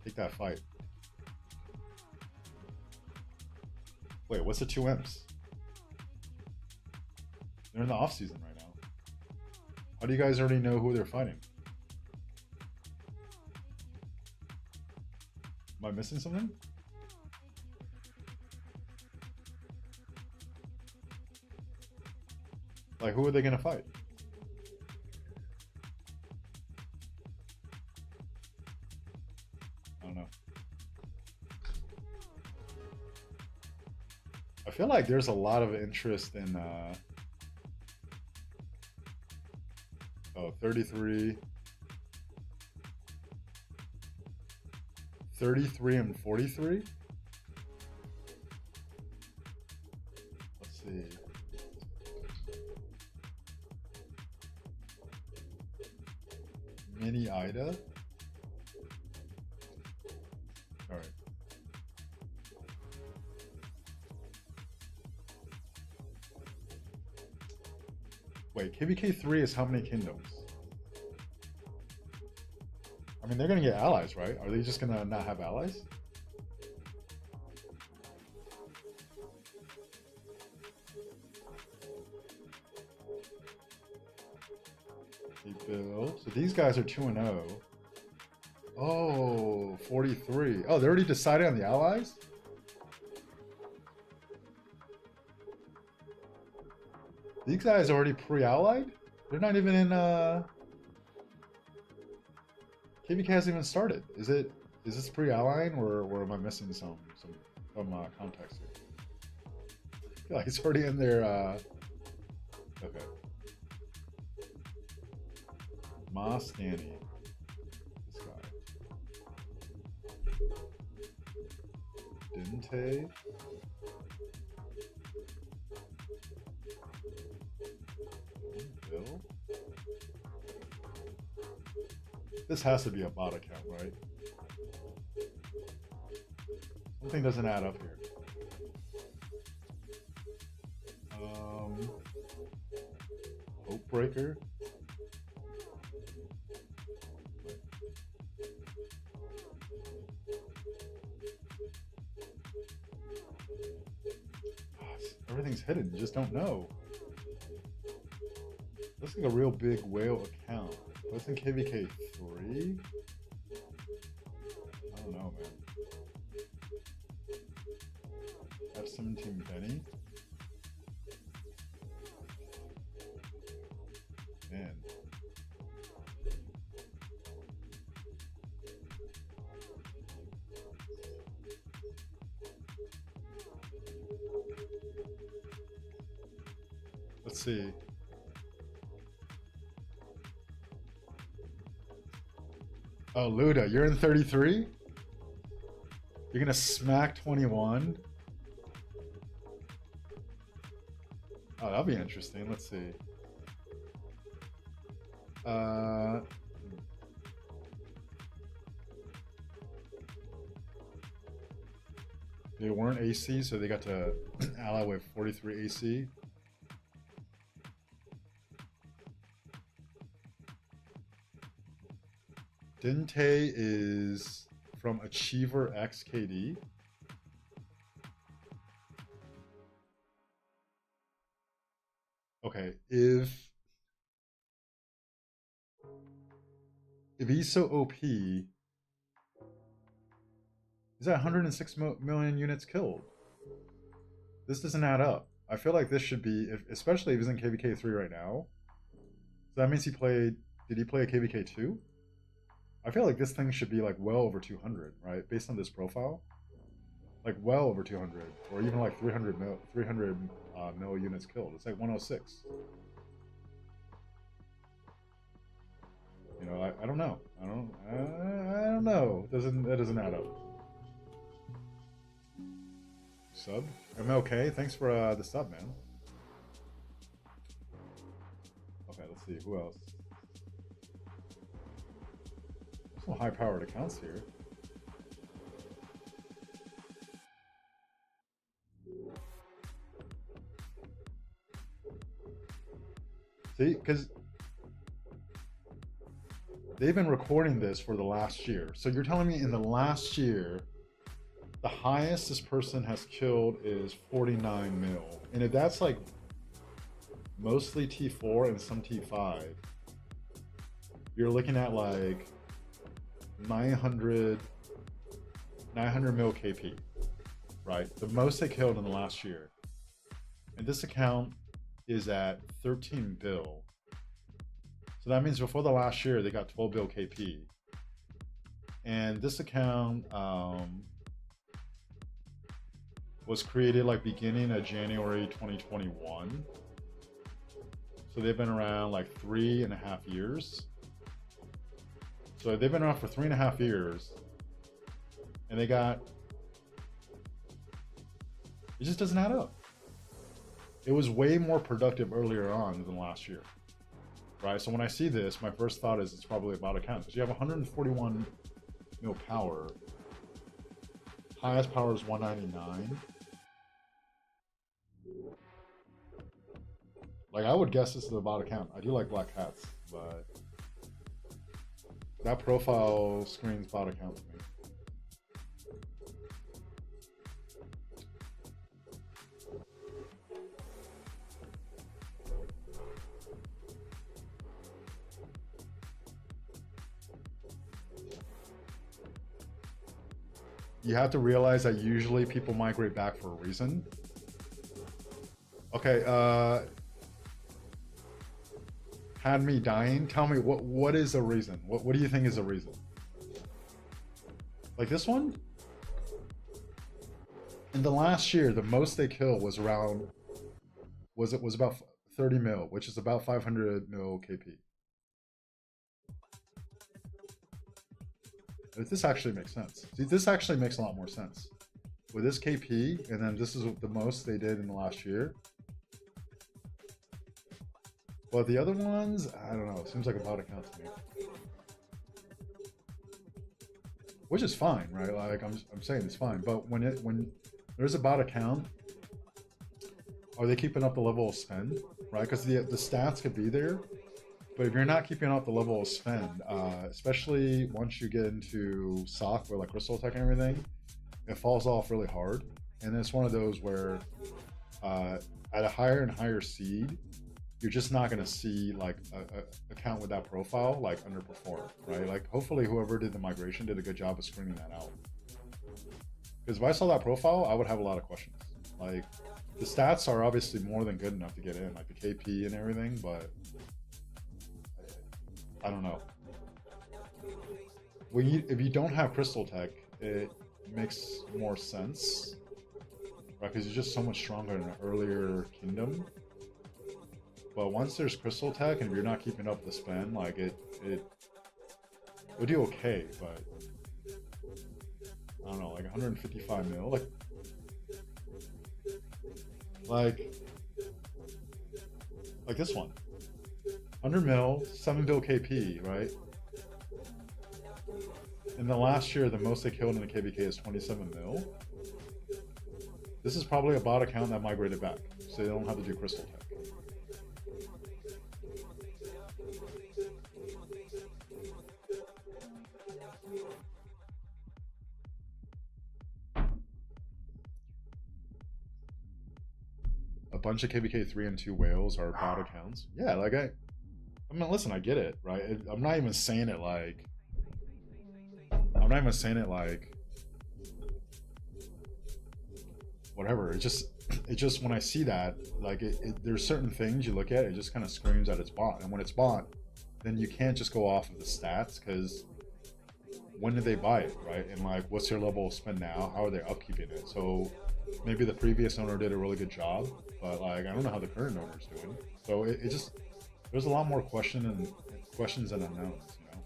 take that fight. Wait, what's the 2 M's? They're in the off season right now. How do you guys already know who they're fighting? Am I missing something? Like, who are they gonna fight? I don't know. I feel like there's a lot of interest in 33 and 43. Let's see. Mini Ida. All right. Wait, KVK3 is how many kingdoms? I mean, they're gonna get allies, right? Are they just gonna not have allies? Bill. So these guys are 2-0. Oh, 43. Oh, they already decided on the allies? These guys are already pre-allied? They're not even in KVK hasn't even started. Is this pre-allying or am I missing some context here? I feel like it's already in there. Okay. Moss Danny. This guy. Dinte. Bill. This has to be a bot account, right? Something doesn't add up here. Hopebreaker. Everything's hidden. You just don't know. Looks like a real big whale account. What's in KVK 3? I don't know, man. F-17 Benny. Man. Let's see. Oh, Luda, you're in 33? You're gonna smack 21? Oh, that'll be interesting. Let's see. They weren't AC, so they got to ally with 43 AC. Dinte is from Achiever XKD. Okay, if he's so OP, he's at 106 million units killed. This doesn't add up. I feel like this should be, especially if he's in KVK 3 right now. So that means he played. Did he play a KVK 2? I feel like this thing should be like well over 200, right? Based on this profile, like well over 200, or even like 300 mil units killed. It's like 106. You know, I don't know. I don't know. That doesn't add up. Sub MLK, thanks for the sub, man. Okay, let's see who else. Some high-powered accounts here. See, because they've been recording this for the last year. So you're telling me in the last year, the highest this person has killed is 49 mil. And if that's like mostly T4 and some T5, you're looking at like 900 mil KP, right? The most they killed in the last year. And this account is at 13 bill. So that means before the last year, they got 12 bill KP. And this account was created like beginning of January 2021. So they've been around like 3.5 years. So they've been around for 3.5 years, and they got, it just doesn't add up. It was way more productive earlier on than last year, right? So when I see this, my first thought is it's probably about account, because you have 141 mil power. Highest power is 199. Like, I would guess this is a bot account. I do like black hats, but that profile screens bot account to me. you have to realize that usually people migrate back for a reason. Okay, had me dying. Tell me what is a reason? What do you think is a reason? Like this one? In the last year, the most they killed was around was about 30 mil, which is about 500 mil KP. This actually makes sense. See, this actually makes a lot more sense. With this KP, and then this is the most they did in the last year. But the other ones, I don't know. It seems like a bot account to me. Which is fine, right? Like I'm saying it's fine. But when there's a bot account, are they keeping up the level of spend, right? Because the stats could be there, but if you're not keeping up the level of spend, especially once you get into SOC with like Crystal Tech and everything, it falls off really hard. And it's one of those where at a higher and higher seed, you're just not going to see like a account with that profile like underperform, right? Like hopefully whoever did the migration did a good job of screening that out. Because if I saw that profile, I would have a lot of questions. Like the stats are obviously more than good enough to get in, like the KP and everything, but I don't know. If you don't have Crystal Tech, it makes more sense, right? Because you're just so much stronger in an earlier kingdom. But once there's Crystal Tech, and if you're not keeping up the spend, like it'll do okay, but I don't know, like 155 mil, like this one, 100 mil, 7 mil KP, right? In the last year, the most they killed in the KVK is 27 mil. This is probably a bot account that migrated back, so they don't have to do Crystal Tech. A bunch of KVK 3 and 2 whales are bot accounts. Yeah, like I mean, listen, I get it, right? I'm not even saying it like whatever. It just when I see that, like there's certain things you look at, it just kind of screams that it's bot. And when it's bot, then you can't just go off of the stats, because when did they buy it, right? And like, what's their level of spend now? How are they upkeeping it? So maybe the previous owner did a really good job, but like I don't know how the current owner's doing. So it just, there's a lot more questions and unknowns, you know.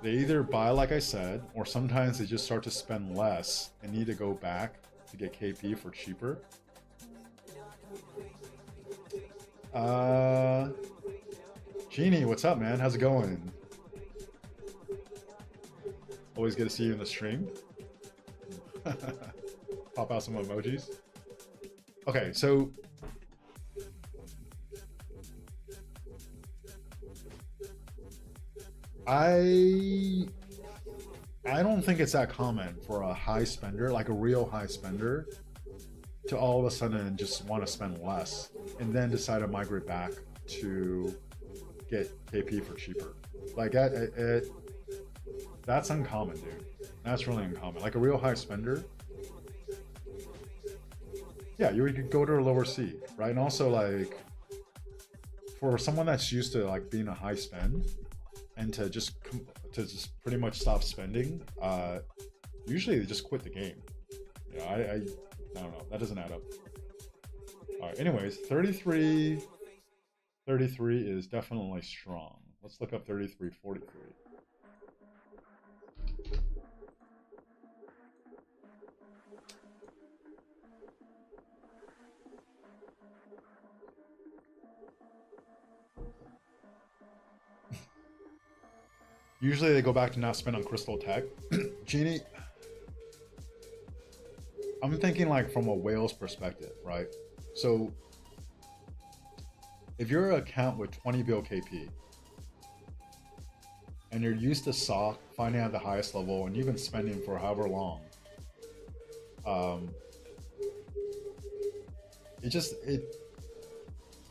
They either buy, like I said, or sometimes they just start to spend less and need to go back to get KP for cheaper. Genie, what's up, man? How's it going? Always good to see you in the stream. Pop out some emojis. Okay, so I don't think it's that common for a high spender, like a real high spender, to all of a sudden just want to spend less and then decide to migrate back to get KP for cheaper. Like that's uncommon, dude. That's really uncommon. Like a real high spender, yeah, you could go to a lower C, right? And also, like, for someone that's used to like being a high spend and to just pretty much stop spending, usually they just quit the game. Yeah, I don't know. That doesn't add up. All right. Anyways, 33 is definitely strong. Let's look up 33-43. Usually they go back to not spend on Crystal Tech. Genie, I'm thinking like from a whale's perspective, right? So if you're an account with 20 bill KP and you're used to SOC, finding at the highest level, and you've been spending for however long,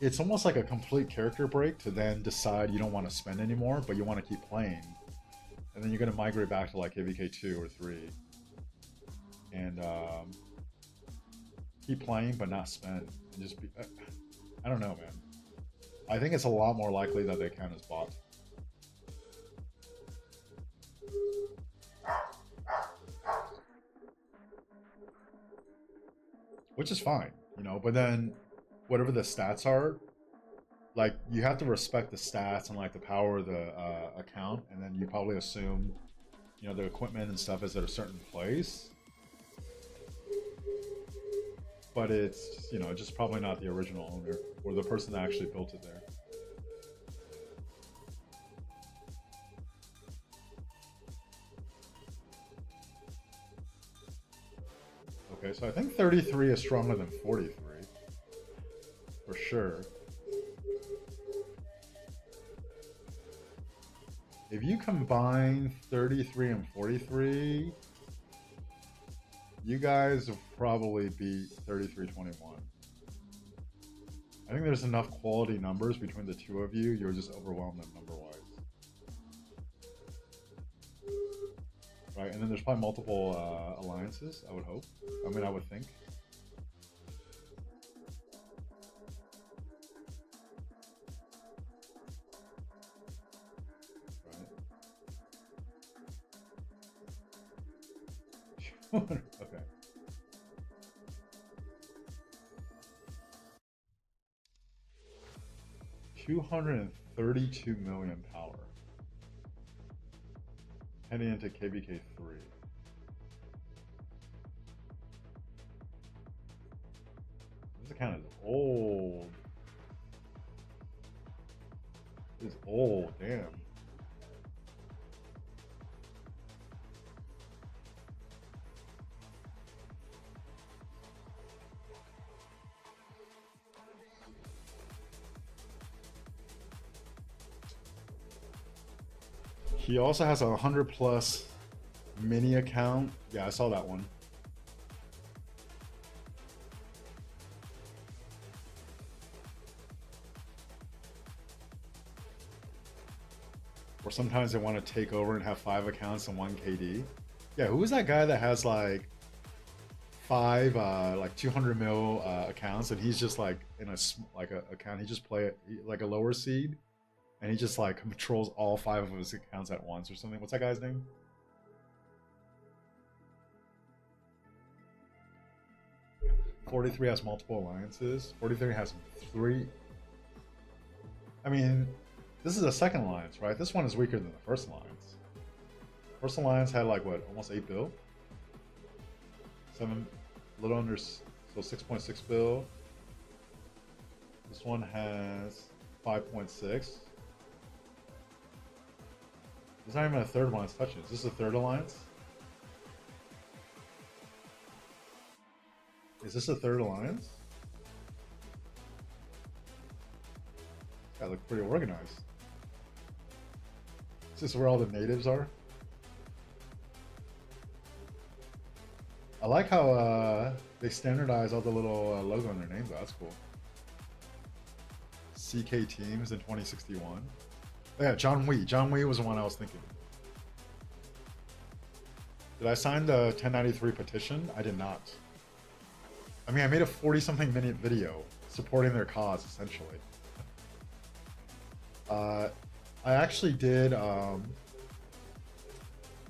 it's almost like a complete character break to then decide you don't want to spend anymore, but you want to keep playing, and then you're gonna migrate back to like KVK 2 or 3, and keep playing but not spend, and just be. I don't know, man. I think it's a lot more likely that they count as bot. Which is fine, you know, but then whatever the stats are, like you have to respect the stats and like the power of the account, and then you probably assume, you know, the equipment and stuff is at a certain place. But it's, you know, just probably not the original owner or the person that actually built it there. Okay, so I think 33 is stronger than 43. For sure. If you combine 33 and 43, you guys will probably beat 33-21. I think there's enough quality numbers between the two of you, you'll just overwhelm them number-wise. Right, and then there's probably multiple alliances, I would hope. I mean, I would think. Right. Okay. $232 million power. Heading into KBK 3. This account is old. It's old, damn. He also has a 100+ mini account. Yeah, I saw that one. Or sometimes they want to take over and have 5 accounts and 1 KD. Yeah, who is that guy that has like 5 like 200 mil accounts, and he's just like in a account, he just play it like a lower seed, and he just like controls all 5 of his accounts at once or something. What's that guy's name? $43 has multiple alliances. 43 has 3. I mean, this is a second alliance, right? This one is weaker than the first alliance. First alliance had like what, almost 8 bill? 7, a little under, so 6.6 bill. This one has 5.6. There's not even a third alliance touching. Is this a third alliance? Is this a third alliance? That looks pretty organized. Is this where all the natives are? I like how they standardize all the little logo on their names. That's cool. CK Teams in 2061. Oh, yeah, John Wee. John Wee was the one I was thinking. Did I sign the 1093 petition? I did not. I mean, I made a 40-something minute video supporting their cause, essentially. I actually did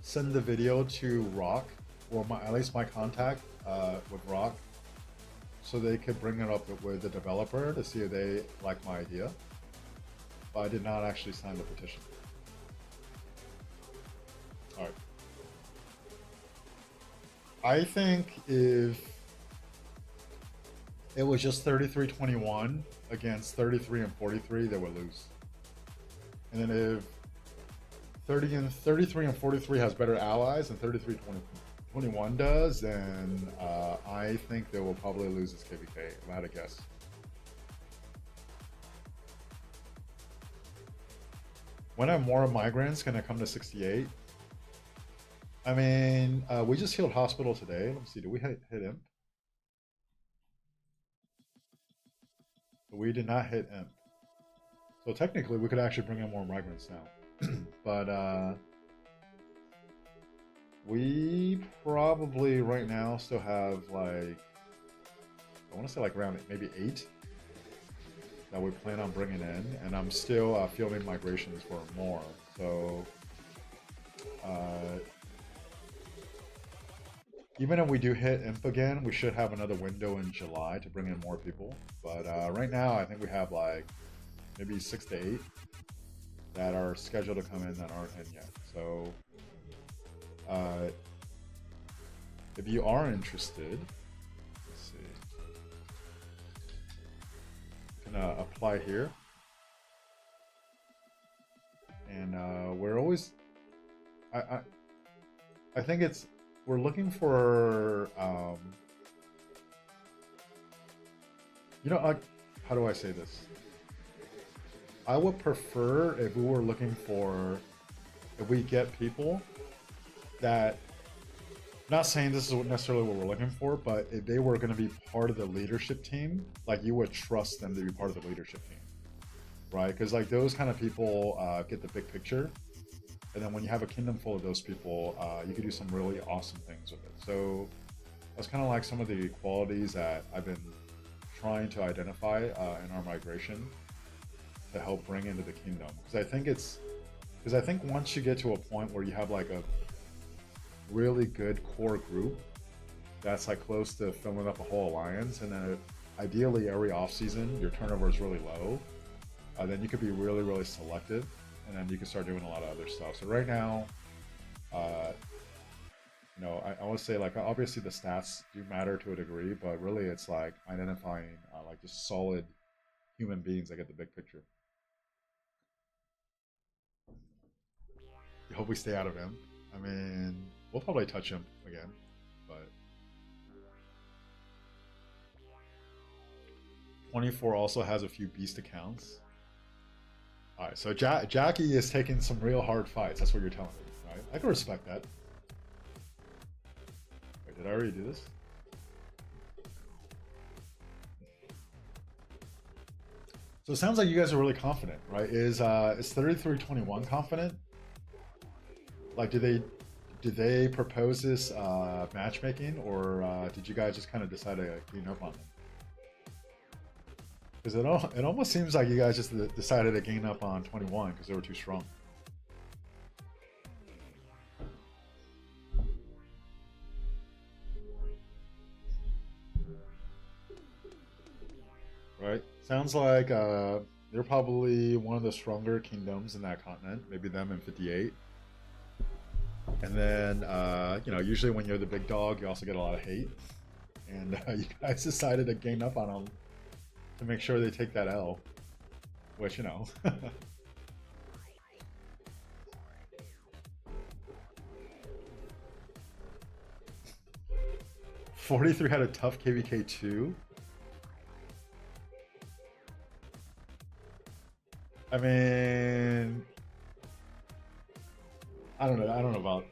send the video to Rock, or at least my contact with Rock, so they could bring it up with the developer to see if they like my idea. But I did not actually sign the petition. All right. I think if it was just 33-21 against 33 and 43, they would lose. And then if 33 and 43 has better allies than 33-21 does, then I think they will probably lose this KVK, if I had to guess. When are more migrants gonna come to 68? I mean, we just healed hospital today. Let me see, did we hit him? So we did not hit Imp. So technically, we could actually bring in more migrants now. But we probably right now still have like, I want to say like around maybe 8 that we plan on bringing in, and I'm still fielding migrations for more. So even if we do hit Imp again, we should have another window in July to bring in more people. But right now, I think we have like maybe 6 to 8 that are scheduled to come in that aren't in yet. So if you are interested, let's see, you can apply here. And we're always, I think it's, we're looking for, you know, how do I say this? I would prefer if we were looking for, if we get people that, not saying this is necessarily what we're looking for, but if they were going to be part of the leadership team, like you would trust them to be part of the leadership team, right? Because like those kind of people get the big picture. And then when you have a kingdom full of those people, you can do some really awesome things with it. So that's kind of like some of the qualities that I've been trying to identify in our migration to help bring into the kingdom. Because I think once you get to a point where you have like a really good core group that's like close to filling up a whole alliance, and then ideally every off season your turnover is really low, then you could be really, really selective. And then you can start doing a lot of other stuff. So right now, you know, I would say like obviously the stats do matter to a degree, but really it's like identifying like just solid human beings that get the big picture. I hope we stay out of him. I mean, we'll probably touch him again, but 24 also has a few beast accounts. All right, so Jackie is taking some real hard fights. That's what you're telling me, right? I can respect that. Wait, did I already do this? So it sounds like you guys are really confident, right? Is 3321 confident? Like, did they propose this matchmaking, or did you guys just kind of decide to clean up on them? Because it almost seems like you guys just decided to gain up on 21 because they were too strong. Right? Sounds like they're probably one of the stronger kingdoms in that continent. Maybe them in 58. And then, you know, usually when you're the big dog, you also get a lot of hate. And you guys decided to gain up on them to make sure they take that L, which, you know. 43 had a tough KVK too. I mean, I don't know. I don't know about.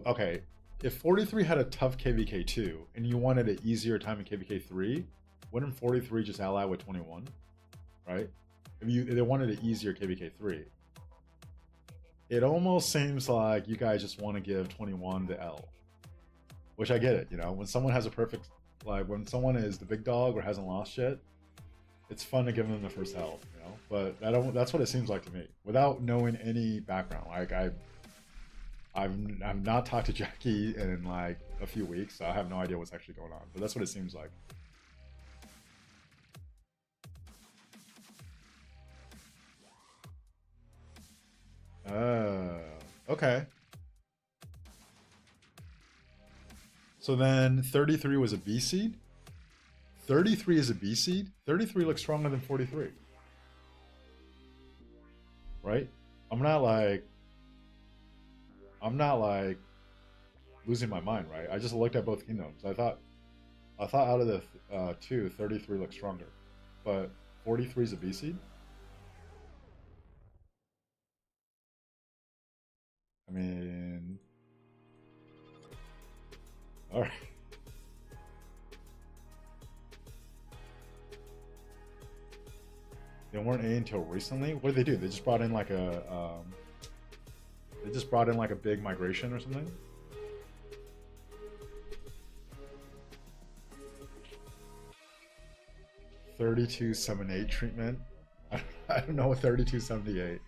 Okay, if 43 had a tough KVK2 and you wanted an easier time in KVK3, wouldn't 43 just ally with 21, right? If they wanted an easier KVK3, it almost seems like you guys just want to give 21 the L, which I get it. You know, when someone has a perfect, like when someone is the big dog or hasn't lost yet, it's fun to give them the first L, you know. But that's what it seems like to me, without knowing any background. Like I've not talked to Jackie in like a few weeks, so I have no idea what's actually going on. But that's what it seems like. Okay. So then 33 was a B seed? 33 is a B seed? 33 looks stronger than 43. Right? I'm not like losing my mind, right? I just looked at both kingdoms. I thought out of the two, 33 looks stronger. But 43 is a B seed? I mean, All right. They weren't A until recently. What did they do? They just brought in like a they just brought in like a big migration or something. 3278 treatment. I don't know what 3278.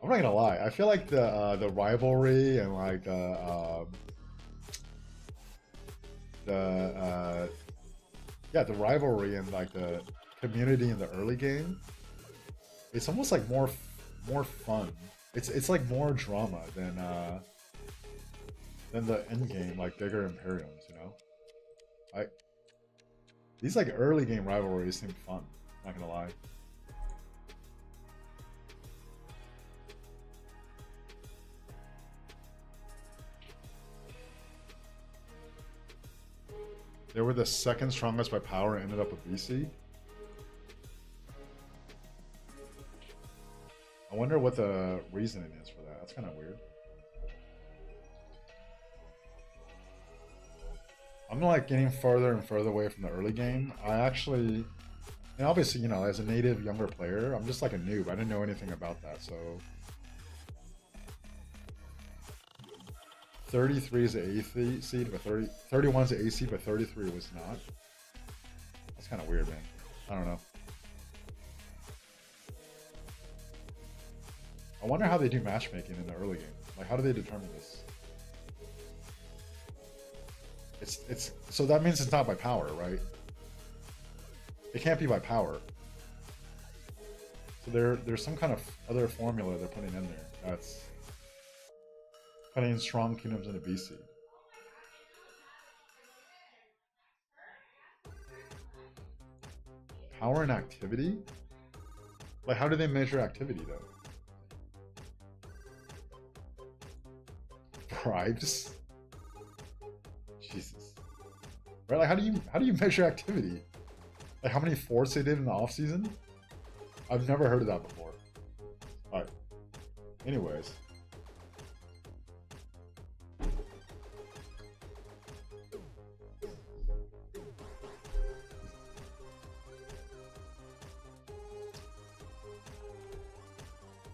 I'm not gonna lie. I feel like the rivalry and like the yeah, the rivalry and like the community in the early game, it's almost like more fun. It's like more drama than the end game, like bigger Imperiums, you know. These like early game rivalries seem fun. Not gonna lie. They were the second strongest by power and ended up with BC. I wonder what the reasoning is for that. That's kind of weird. I'm like getting further and further away from the early game. I actually, and obviously, you know, as a native younger player, I'm just like a noob. I didn't know anything about that, so 33 is the 8th seed, but 31 is the 8th seed, but 33 was not. That's kind of weird, man. I don't know. I wonder how they do matchmaking in the early game. Like, how do they determine this? It's so that means it's not by power, right? It can't be by power. So there's some kind of other formula they're putting in there. That's putting strong kingdoms into BC. Power and activity? Like, how do they measure activity though? Bribes? Jesus. Right? Like, how do you measure activity? Like, how many forts they did in the off season? I've never heard of that before. All right. Anyways.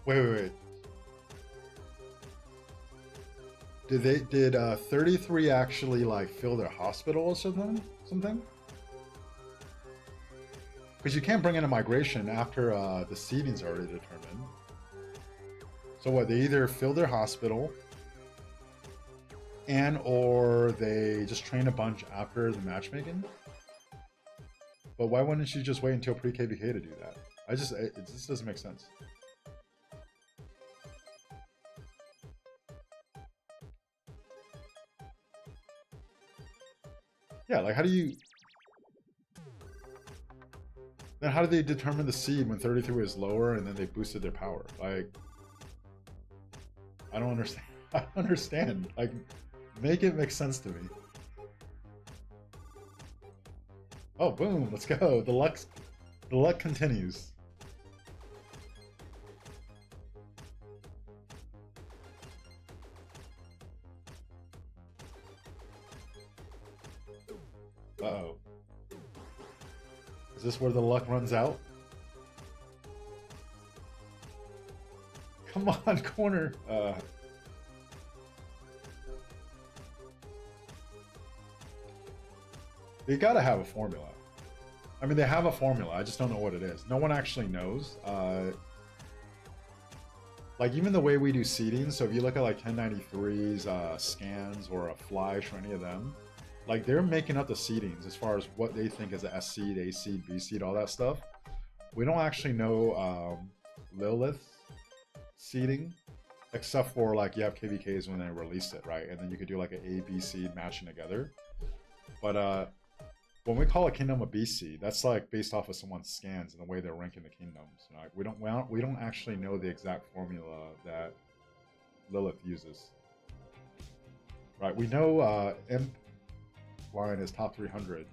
Wait. Did 33 actually like fill their hospital or something? Because you can't bring in a migration after the seeding's already determined. So what? They either fill their hospital, and or they just train a bunch after the matchmaking. But why wouldn't you just wait until pre-KVK to do that? It just doesn't make sense. Yeah, like how do they determine the seed when 33 is lower and then they boosted their power? Like, I don't understand. I don't understand. Like, make it make sense to me. Oh, boom! Let's go. The luck continues. Uh-oh. Is this where the luck runs out? Come on, corner. They gotta have a formula. I mean, they have a formula. I just don't know what it is. No one actually knows. Like, even the way we do seeding, so if you look at like 1093's scans or a flash or any of them, like, they're making up the seedings as far as what they think is a S seed, A seed, B seed, all that stuff. We don't actually know Lilith seeding, except for like you have KVKs when they released it, right? And then you could do like an A, B seed matching together. But when we call a kingdom a B seed, that's like based off of someone's scans and the way they're ranking the kingdoms. You know, we don't actually know the exact formula that Lilith uses. Right? We know Imp line is top 300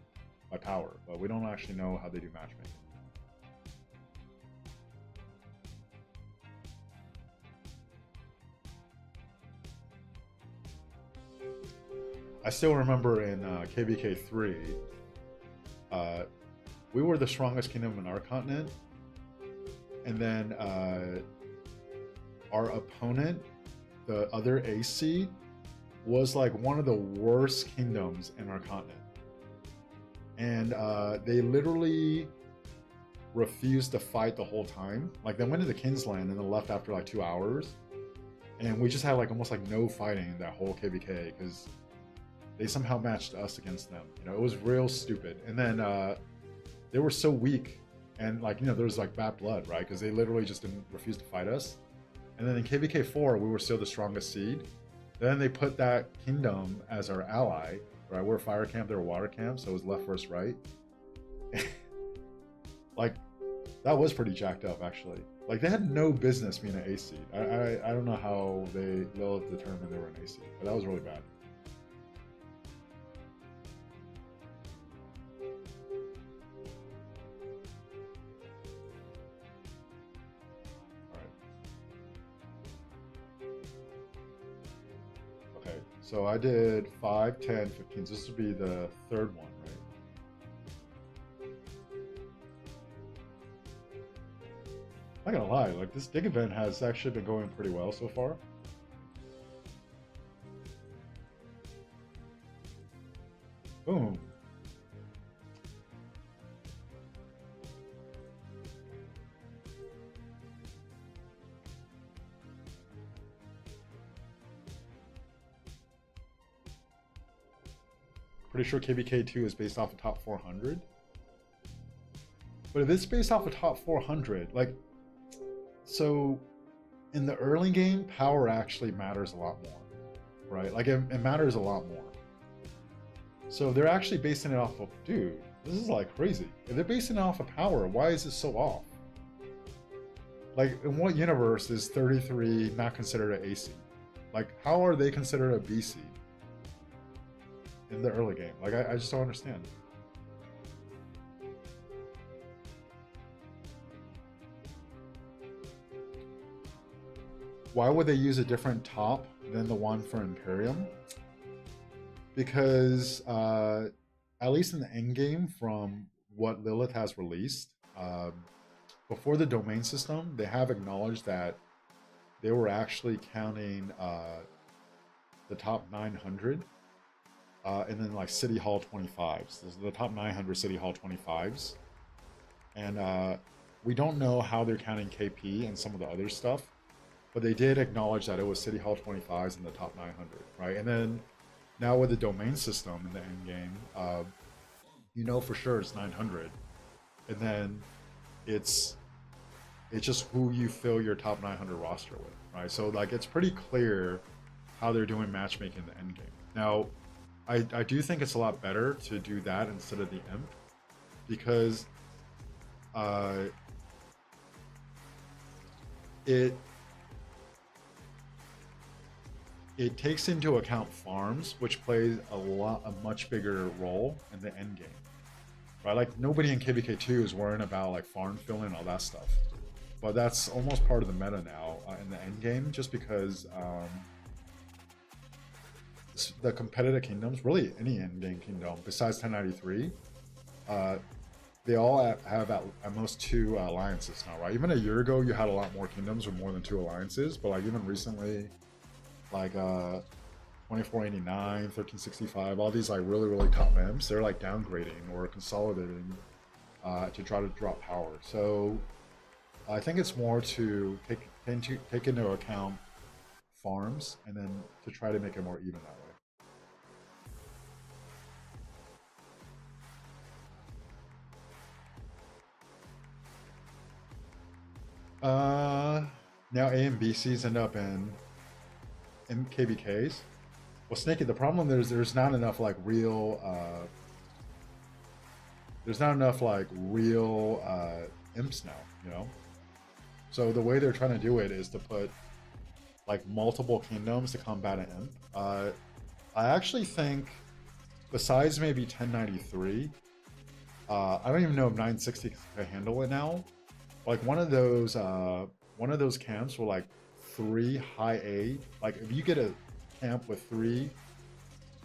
by power, but we don't actually know how they do matchmaking. I still remember in KVK 3, we were the strongest kingdom in our continent, and then our opponent, the other AC, was like one of the worst kingdoms in our continent, and they literally refused to fight the whole time. Like they went to the Kingsland and then left after like 2 hours, and we just had like almost like no fighting in that whole KVK because they somehow matched us against them. You know, it was real stupid. And then they were so weak, and like, you know, there was like bad blood, right? Because they literally just didn't refuse to fight us. And then in KVK 4, we were still the strongest seed. Then they put that kingdom as our ally, right? We're fire camp, they were water camp, so it was left versus right. Like, that was pretty jacked up, actually. Like, they had no business being an A seed. I don't know how Lilith determined they were an A seed, but that was really bad. Okay, so I did 5, 10, 15. So this would be the third one, right? I'm not gonna lie, like this dig event has actually been going pretty well so far. Boom. Pretty sure KBK2 is based off of top 400. But if it's based off of top 400, like, so in the early game, power actually matters a lot more, right? Like, it matters a lot more. So they're actually basing it off of, dude, this is like crazy. If they're basing it off of power, why is it so off? Like, in what universe is 33 not considered an A seed? Like, how are they considered a B seed in the early game? Like, I just don't understand. Why would they use a different top than the one for Imperium? Because at least in the endgame, from what Lilith has released, before the domain system, they have acknowledged that they were actually counting the top 900 and then like City Hall 25s. Those are the top 900 City Hall 25s. And we don't know how they're counting KP and some of the other stuff, but they did acknowledge that it was City Hall 25s in the top 900, right? And then now with the domain system in the end game, you know for sure it's 900, and then it's just who you fill your top 900 roster with, right? So like it's pretty clear how they're doing matchmaking in the end game. Now, I do think it's a lot better to do that instead of the imp, because it takes into account farms, which plays a much bigger role in the end game, right? Like nobody in KVK2 is worrying about like farm filling and all that stuff, but that's almost part of the meta now in the end game, just because the competitive kingdoms, really any end game kingdom besides 1093, they all have at most 2 alliances now, right? Even a year ago, you had a lot more kingdoms with more than 2 alliances, but like even recently, like 2489, 1365, all these like really top imps, they're like downgrading or consolidating to try to drop power. So I think it's more to take into account farms and then to try to make it more even that way. Now A and B Cs end up in KBKs. Well, Snakey, the problem there's not enough like real imps now, you know. So the way they're trying to do it is to put like multiple kingdoms to combat an imp. I actually think, besides maybe 1093, I don't even know if 960 can handle it now. Like one of those camps were like 3 high A. Like if you get a camp with 3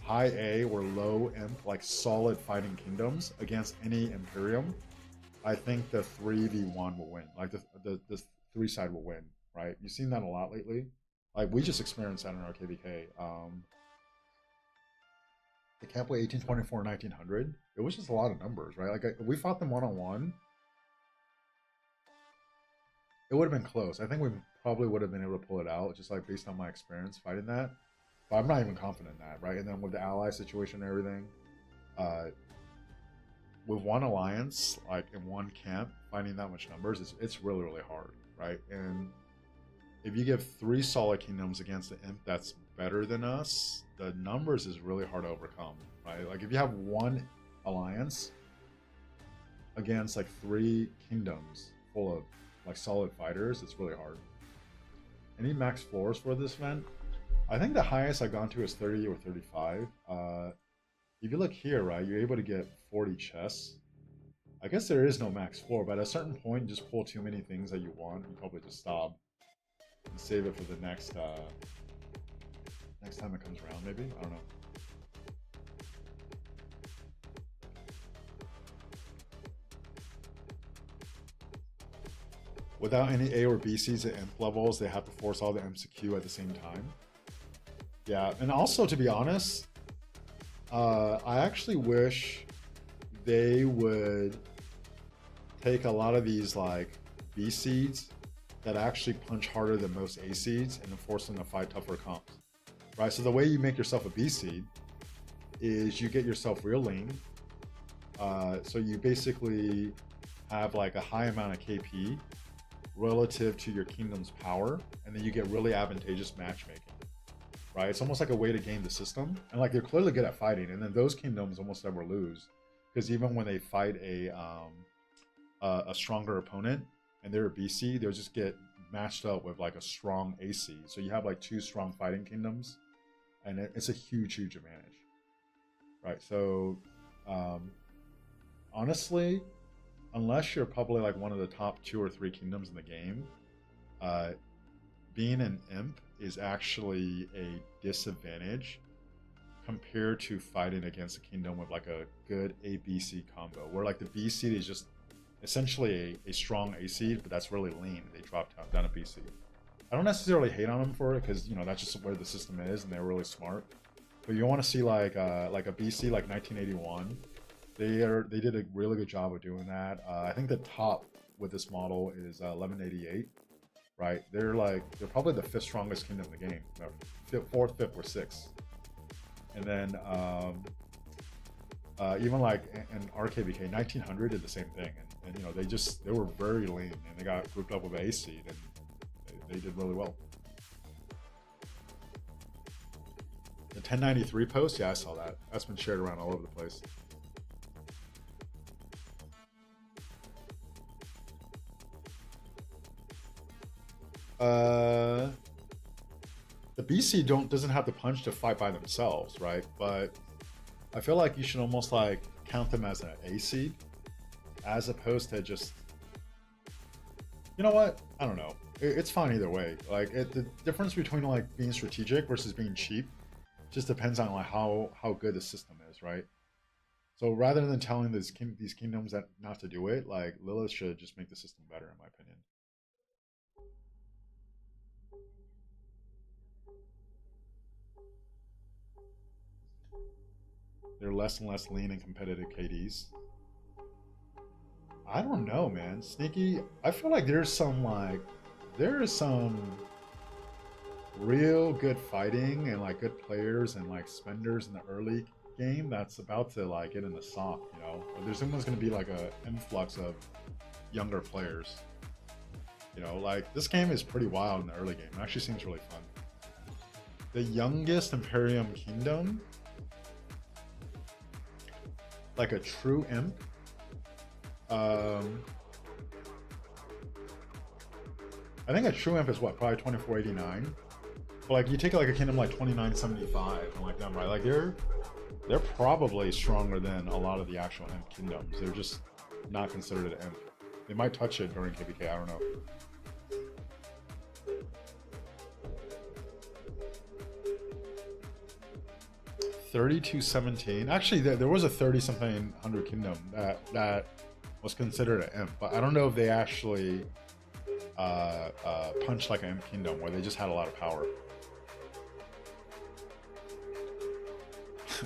high A or low imp, like solid fighting kingdoms against any Imperium, I think the 3v1 will win. Like the three side will win, right? You've seen that a lot lately. Like we just experienced that in our KVK. They can't play 1824 1900. It was just a lot of numbers, right? Like we fought them one-on-one. It would have been close. I think we probably would have been able to pull it out, just like based on my experience fighting that. But I'm not even confident in that, right? And then with the ally situation and everything, with one alliance, like in one camp, finding that much numbers, it's really, really hard, right? And if you give 3 solid kingdoms against an imp that's better than us, the numbers is really hard to overcome, right? Like if you have one alliance against like 3 kingdoms full of like solid fighters, it's really hard. Any max floors for this event? I think the highest I've gone to is 30 or 35. If you look here, right, you're able to get 40 chests. I guess there is no max floor, but at a certain point, you just pull too many things that you want, you probably just stop and save it for the next next time it comes around, maybe? I don't know. Without any A or B seeds at imp levels, they have to force all the imps to queue at the same time. Yeah, and also, to be honest, I actually wish they would take a lot of these like B seeds that actually punch harder than most A seeds and force them to fight tougher comps, right? So the way you make yourself a B seed is you get yourself real lean. So you basically have like a high amount of KP relative to your kingdom's power, and then you get really advantageous matchmaking, right? It's almost like a way to game the system, and like they're clearly good at fighting, and then those kingdoms almost never lose, because even when they fight a stronger opponent and they're a BC, they'll just get matched up with like a strong AC. So you have like 2 strong fighting kingdoms, and it's a huge advantage, right? So honestly, unless you're probably like one of the top 2 or 3 kingdoms in the game, being an imp is actually a disadvantage compared to fighting against a kingdom with like a good ABC combo, where like the B seed is just essentially a strong A seed, but that's really lean. They drop down a B seed. I don't necessarily hate on them for it, because you know that's just where the system is, and they're really smart. But you want to see like a B seed like 1981. They did a really good job of doing that. I think the top with this model is 1188, right? They're probably the 5th strongest kingdom in the game. No, 4th, 5th, or 6th. And then even like in RKBK 1900 did the same thing, and you know they were very lean, and they got grouped up with A seed, and they did really well. The 1093 post, yeah, I saw that. That's been shared around all over the place. The BC doesn't have to punch to fight by themselves, right? But I feel like you should almost like count them as an A seed, as opposed to just, you know what? I don't know. It's fine either way. Like the difference between like being strategic versus being cheap just depends on like how good the system is, right? So rather than telling these kingdoms that not to do it, like Lilith should just make the system better, in my opinion. They're less and less lean and competitive KDs. I don't know, man. Sneaky. I feel like there is some real good fighting and like good players and like spenders in the early game that's about to like get in the sock, you know. Or there's almost going to be like a influx of younger players. You know, like this game is pretty wild in the early game. It actually seems really fun. The youngest Imperium kingdom, like a true imp. I think a true imp is what, probably 2489. But like you take like a kingdom like 2975 and like them, right? Like they're probably stronger than a lot of the actual imp kingdoms. They're just not considered an imp. They might touch it during KBK, I don't know. 3217. Actually, there was a 30-something hundred kingdom that was considered an imp, but I don't know if they actually punched like an imp kingdom where they just had a lot of power.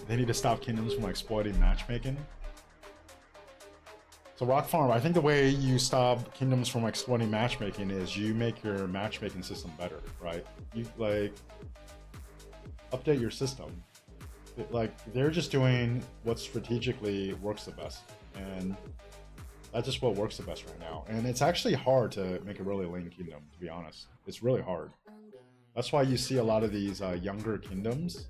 They need to stop kingdoms from exploiting matchmaking. So Rock Farm, I think the way you stop kingdoms from exploiting matchmaking is you make your matchmaking system better, right? You like update your system. Like they're just doing what strategically works the best, and that's just what works the best right now. And it's actually hard to make a really lean kingdom, to be honest. It's really hard. That's why you see a lot of these younger kingdoms.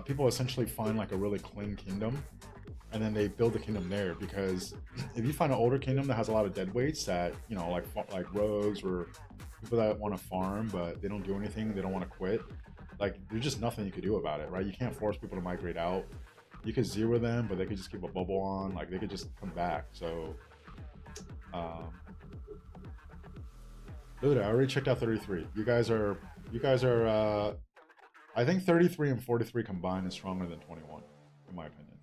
People essentially find like a really clean kingdom, and then they build the kingdom there. Because if you find an older kingdom that has a lot of dead weights that, you know, like rogues or people that want to farm but they don't do anything, they don't want to quit, like there's just nothing you could do about it, right? You can't force people to migrate out. You could zero them, but they could just keep a bubble on, like they could just come back. So dude, I already checked out 33. You guys are I think 33 and 43 combined is stronger than 21, in my opinion.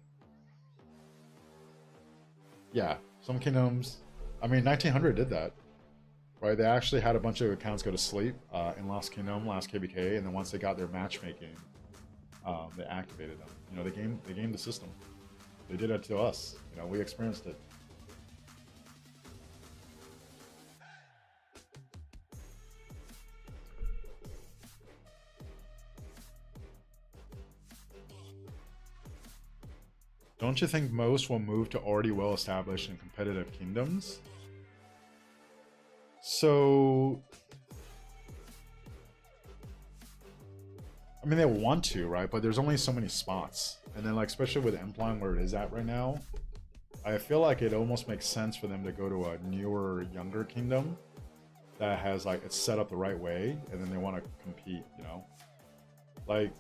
Yeah, some kingdoms, I mean 1900 did that, right? They actually had a bunch of accounts go to sleep in Lost Kingdom, last KBK, and then once they got their matchmaking, they activated them. You know, they gamed the system. They did it to us. You know, we experienced it. Don't you think most will move to already well-established and competitive kingdoms? So, I mean, they want to, right? But there's only so many spots. And then, like, especially with Empline where it is at right now, I feel like it almost makes sense for them to go to a newer, younger kingdom that has, like, it's set up the right way, and then they want to compete, you know? Like,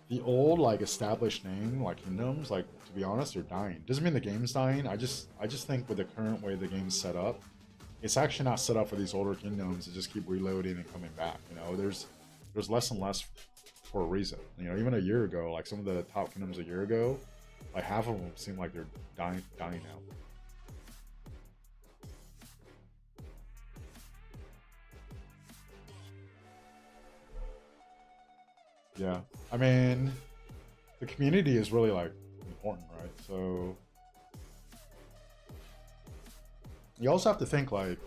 the old, like, established name, like, kingdoms, like, to be honest, they're dying. Doesn't mean the game's dying. I just think with the current way the game's set up, it's actually not set up for these older kingdoms to just keep reloading and coming back, you know? There's less and less for a reason. You know, even a year ago, like, some of the top kingdoms a year ago, like, half of them seem like they're dying now. Yeah, I mean, the community is really like important, right? So you also have to think like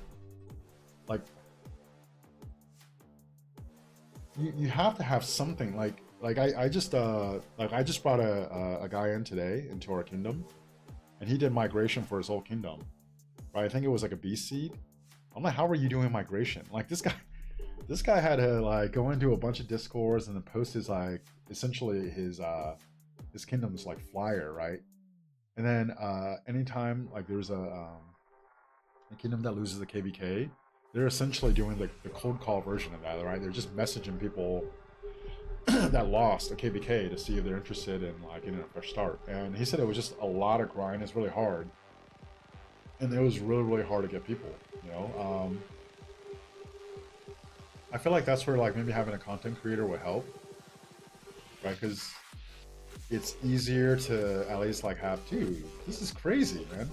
you have to have something like I just brought a guy in today into our kingdom, and he did migration for his whole kingdom, right? I think it was like a beast seed. I'm like, how are you doing migration? Like this guy had to like go into a bunch of discords and then post his like essentially his kingdom's like flyer, right? And then anytime like there's a kingdom that loses a KVK, they're essentially doing like the cold call version of that, right? They're just messaging people that lost a KVK to see if they're interested in like getting a fresh start. And he said it was just a lot of grind. It's really hard, and it was really hard to get people, you know. I feel like that's where like maybe having a content creator would help, right? Because it's easier to at least like have, dude, this is crazy, man.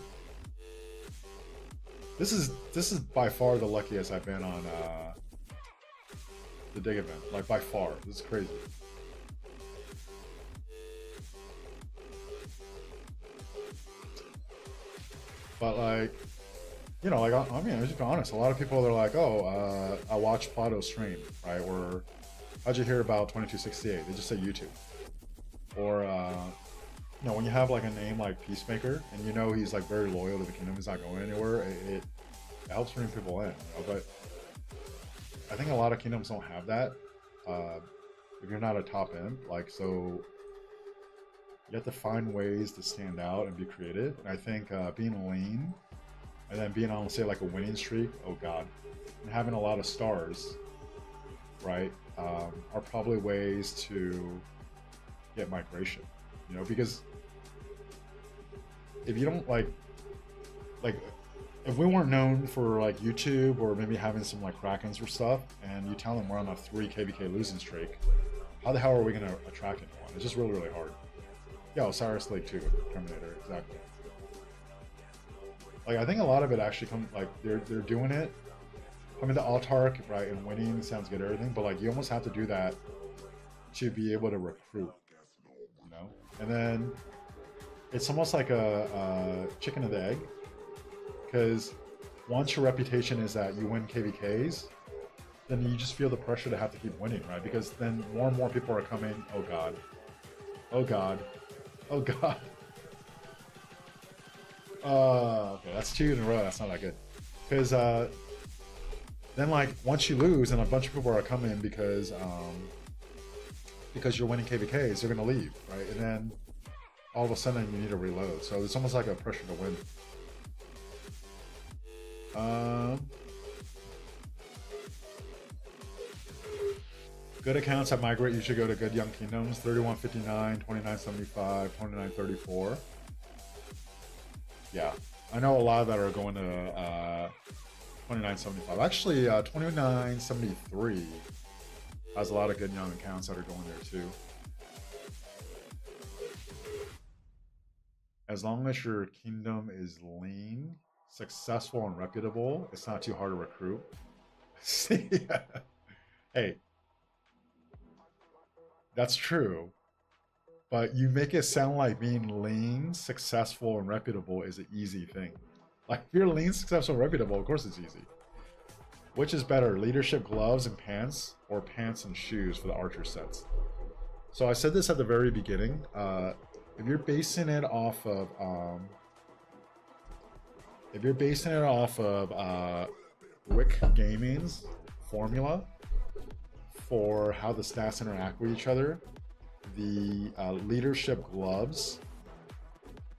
This is by far the luckiest I've been on the dig event, like by far. This is crazy. But like, you know, like, I mean, I'm just being honest. A lot of people, they're like, oh, I watched Plato's stream, right? Or how'd you hear about 2268? They just say YouTube. Or, you know, when you have like a name like Peacemaker, and you know he's like very loyal to the kingdom, he's not going anywhere, it helps bring people in, you know? But I think a lot of kingdoms don't have that. If you're not a top end, like, so you have to find ways to stand out and be creative. And I think being lean, and then being on, say, like a winning streak, oh god, and having a lot of stars, right, are probably ways to get migration, you know, because if you don't like if we weren't known for like YouTube or maybe having some like Krakens or stuff, and you tell them we're on a 3 KVK losing streak, how the hell are we going to attract anyone? It's just really, really hard. Yeah, Osiris Lake too, Terminator, exactly. Like, I think a lot of it actually comes, like, they're doing it. Coming to Autark, right, and winning sounds good, everything, but, like, you almost have to do that to be able to recruit, you know? And then it's almost like a chicken and the egg, because once your reputation is that you win KVKs, then you just feel the pressure to have to keep winning, right? Because then more and more people are coming. Oh god. Oh god. Oh god. Okay, that's 2 in a row. That's not that good. Because then, like, once you lose and a bunch of people are coming because you're winning KVKs, they're gonna leave, right? And then all of a sudden you need to reload. So it's almost like a pressure to win. Good accounts that migrate usually go to good young kingdoms. 3159, 2975, 2934. Yeah, I know a lot that are going to 2975. Actually, 2973 has a lot of good young accounts that are going there too. As long as your kingdom is lean, successful, and reputable, it's not too hard to recruit. Yeah. Hey, that's true. But you make it sound like being lean, successful, and reputable is an easy thing. Like, if you're lean, successful, and reputable, of course it's easy. Which is better, leadership gloves and pants, or pants and shoes for the archer sets? So I said this at the very beginning. If you're basing it off of, Rick Gaming's formula for how the stats interact with each other, the leadership gloves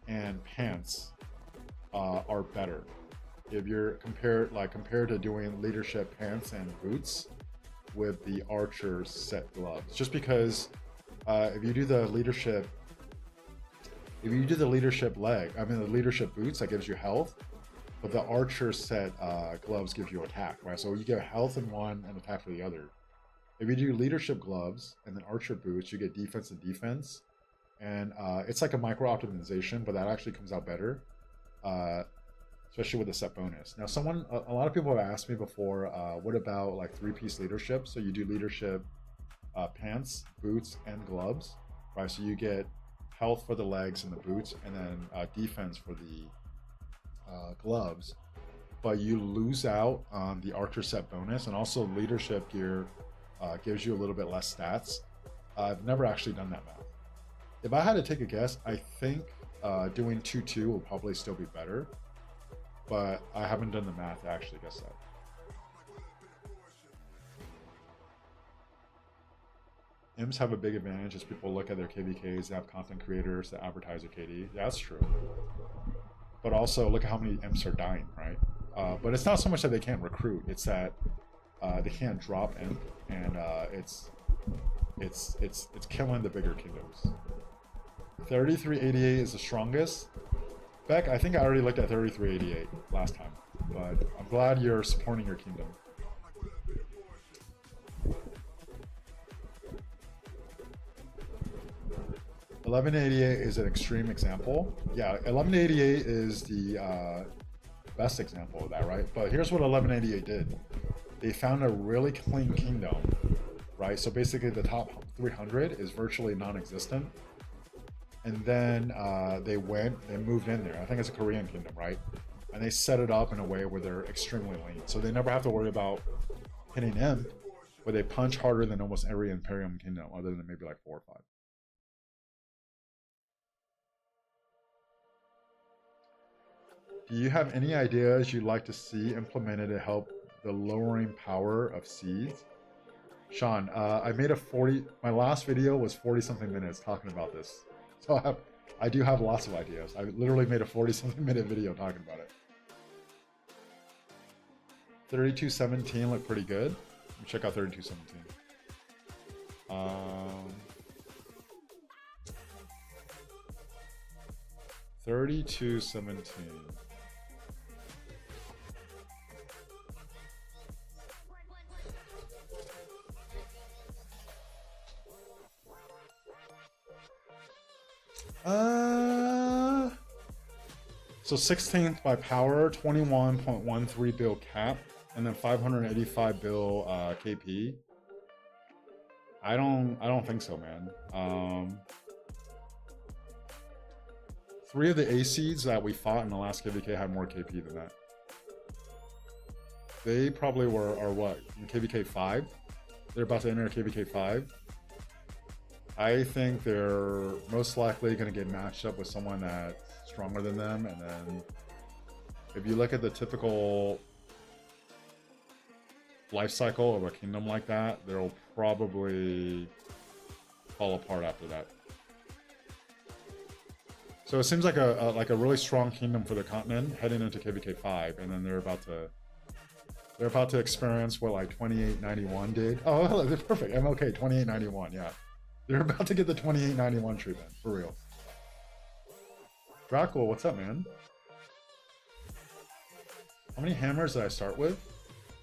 and pants are better. If you're compared to doing leadership pants and boots with the archer set gloves, just because if you do the leadership leg, I mean the leadership boots, that gives you health, but the archer set gloves gives you attack, right? So you get health in one and attack for the other. If you do leadership gloves and then archer boots, you get defense and defense, and it's like a micro optimization, but that actually comes out better, especially with the set bonus. Now, a lot of people have asked me before, what about like 3-piece leadership? So you do leadership pants, boots, and gloves, right? So you get health for the legs and the boots, and then defense for the gloves, but you lose out on the archer set bonus, and also leadership gear gives you a little bit less stats. I've never actually done that math. If I had to take a guess, I think doing 2-2 will probably still be better, but I haven't done the math to actually guess that. Imps have a big advantage as people look at their KVKs, they have content creators that advertise their KD. Yeah, that's true. But also, look at how many imps are dying, right? But it's not so much that they can't recruit, it's that they can't drop imp, and it's killing the bigger kingdoms. 3388 is the strongest. Beck, I think I already looked at 3388 last time, but I'm glad you're supporting your kingdom. $1188 is an extreme example. Yeah, 1188 is the best example of that, right? But here's what 1188 did. They found a really clean kingdom, right? So basically the top 300 is virtually non-existent. And then they moved in there. I think it's a Korean kingdom, right? And they set it up in a way where they're extremely lean. So they never have to worry about hitting imp, where they punch harder than almost every Imperium kingdom, other than maybe like 4 or 5. Do you have any ideas you'd like to see implemented to help the lowering power of seeds? Sean, I made my last video was 40 something minutes talking about this. So I do have lots of ideas. I literally made a 40 something minute video talking about it. 3217 looked pretty good. Let me check out 3217. 3217. So 16th by power, 21.13 bill cap, and then 585 bill KP. I don't think so, man. 3 of the A seeds that we fought in the last KVK had more KP than that. They probably are what, in KVK 5? They're about to enter KVK 5. I think they're most likely going to get matched up with someone that's stronger than them, and then if you look at the typical life cycle of a kingdom like that, they'll probably fall apart after that. So it seems like a really strong kingdom for the continent heading into KVK 5, and then they're about to experience what like 2891 did. Oh, they're perfect. MLK 2891, yeah. They're about to get the 2891 treatment, for real. Dracula, what's up, man? How many hammers did I start with?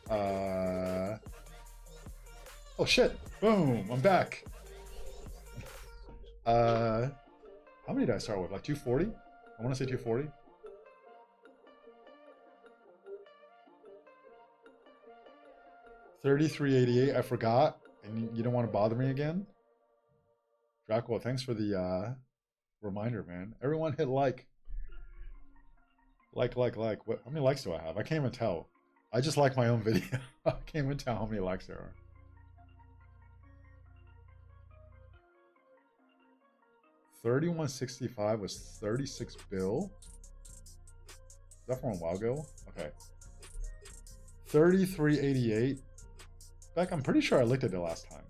Oh shit! Boom! I'm back. How many did I start with? Like 240? I want to say 240. $33.88. I forgot, and you don't want to bother me again. Dracula, thanks for the reminder, man. Everyone hit like. Like. What? How many likes do I have? I can't even tell. I just like my own video. I can't even tell how many likes there are. $31.65 was 36 bill. Is that from a while ago? Okay. $33.88. Beck, I'm pretty sure I looked at it last time.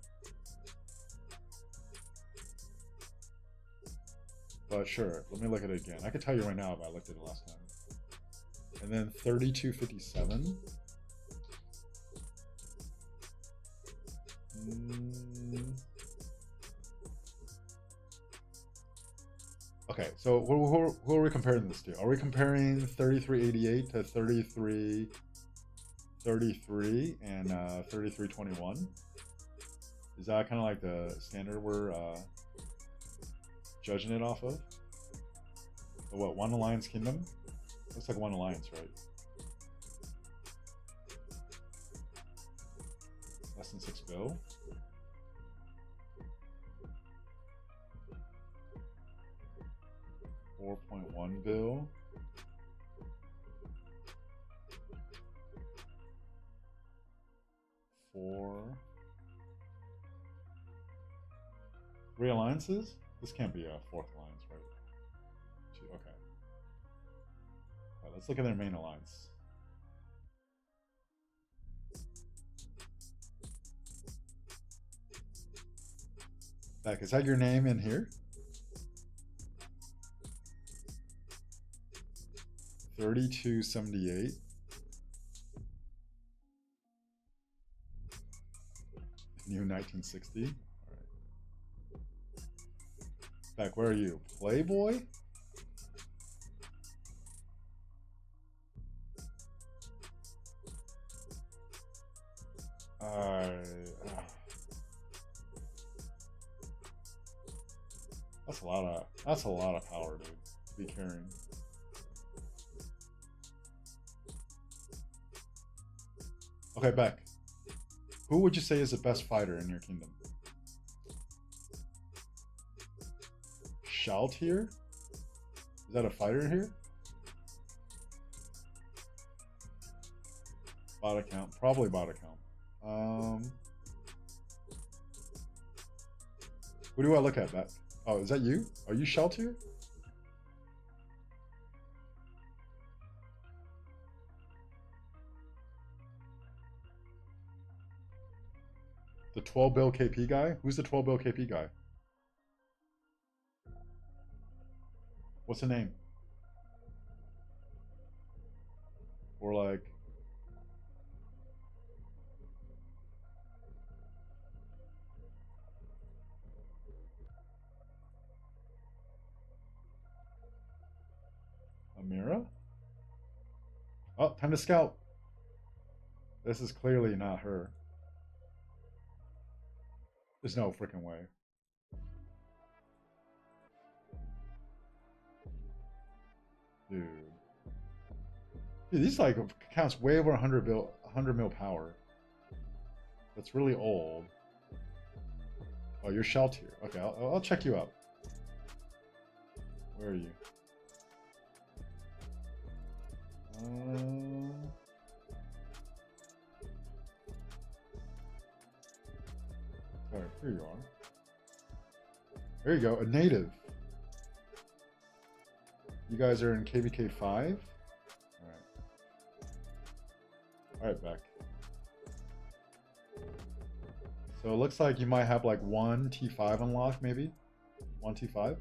But sure, let me look at it again. I can tell you right now if I looked at it last time. And then 32.57. Okay, so who are we comparing this to? Are we comparing 33.88 to 33.33 and 33.21? Is that kind of like the standard we're judging it off of? So what, one alliance kingdom? Looks like one alliance, right? Less than 6 bill. $4.1 bill. Three alliances? This can't be a 4th alliance, right? 2, okay. All right, let's look at their main alliance. Beck, is that your name in here? 32.78. New 1960. All right. Beck, where are you? Playboy? That's a lot of power, dude, to be carrying. Okay, Beck. Who would you say is the best fighter in your kingdom? Shout here? Is that a fighter here? Bot account. Probably bot account. Who do I look at, Beck? Oh, is that you? Are you Shout here? The 12 bill KP guy? Who's the 12 bill KP guy? What's the name? Or like... Amira? Oh, time to scout. This is clearly not her. There's no freaking way. Dude. Dude, these like counts way over 100 mil power. That's really old. Oh, you're shell tier. Okay, I'll check you out. Where are you? Alright, here you are. There you go, a native. You guys are in KVK 5? Alright, Beck. So it looks like you might have like one T5 unlocked, maybe? One T5? Can't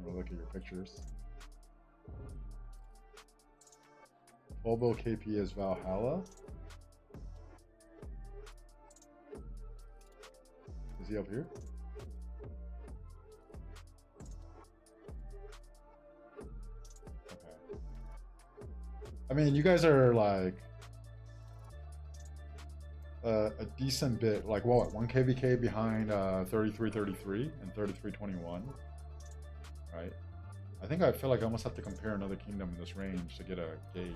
really look at your pictures. 12 KP is Valhalla. Is he up here? Okay. I mean, you guys are like a decent bit, like what, 1 KVK behind 3333 and 3321, right? I think I feel like I almost have to compare another kingdom in this range to get a gauge.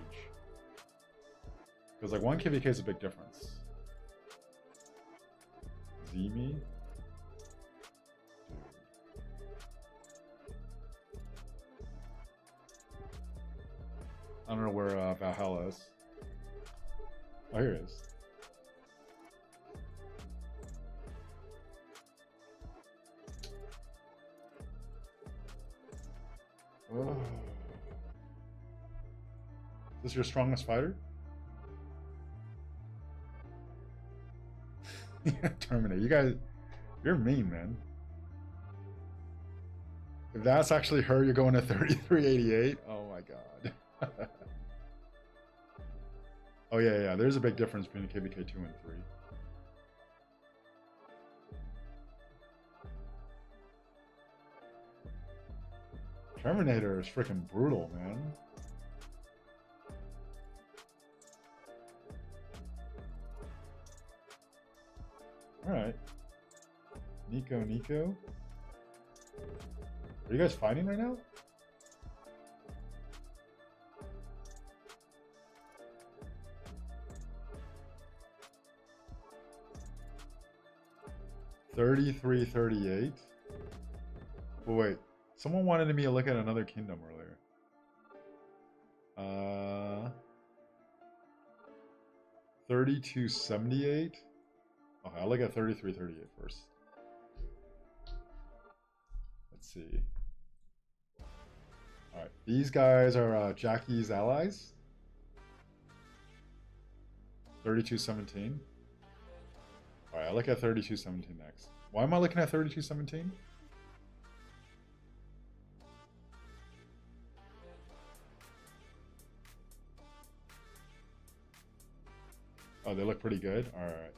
Because like 1 KVK is a big difference. Zemi? I don't know where Valhalla is. Oh, here it is. Oh. Is this your strongest fighter? Terminate. You guys, you're mean, man. If that's actually her, you're going to 3388. Oh my god. Oh yeah. There's a big difference between KVK 2 and 3. Terminator is freaking brutal, man. Alright. Nico. Are you guys fighting right now? $33.38. But wait, someone wanted me to look at another kingdom earlier. 32.78. Okay, I'll look at 33.38 first. Let's see. All right, these guys are Jackie's allies. 32.17. All right, I'll look at 32.17 next. Why am I looking at 32.17? Oh, they look pretty good. All right.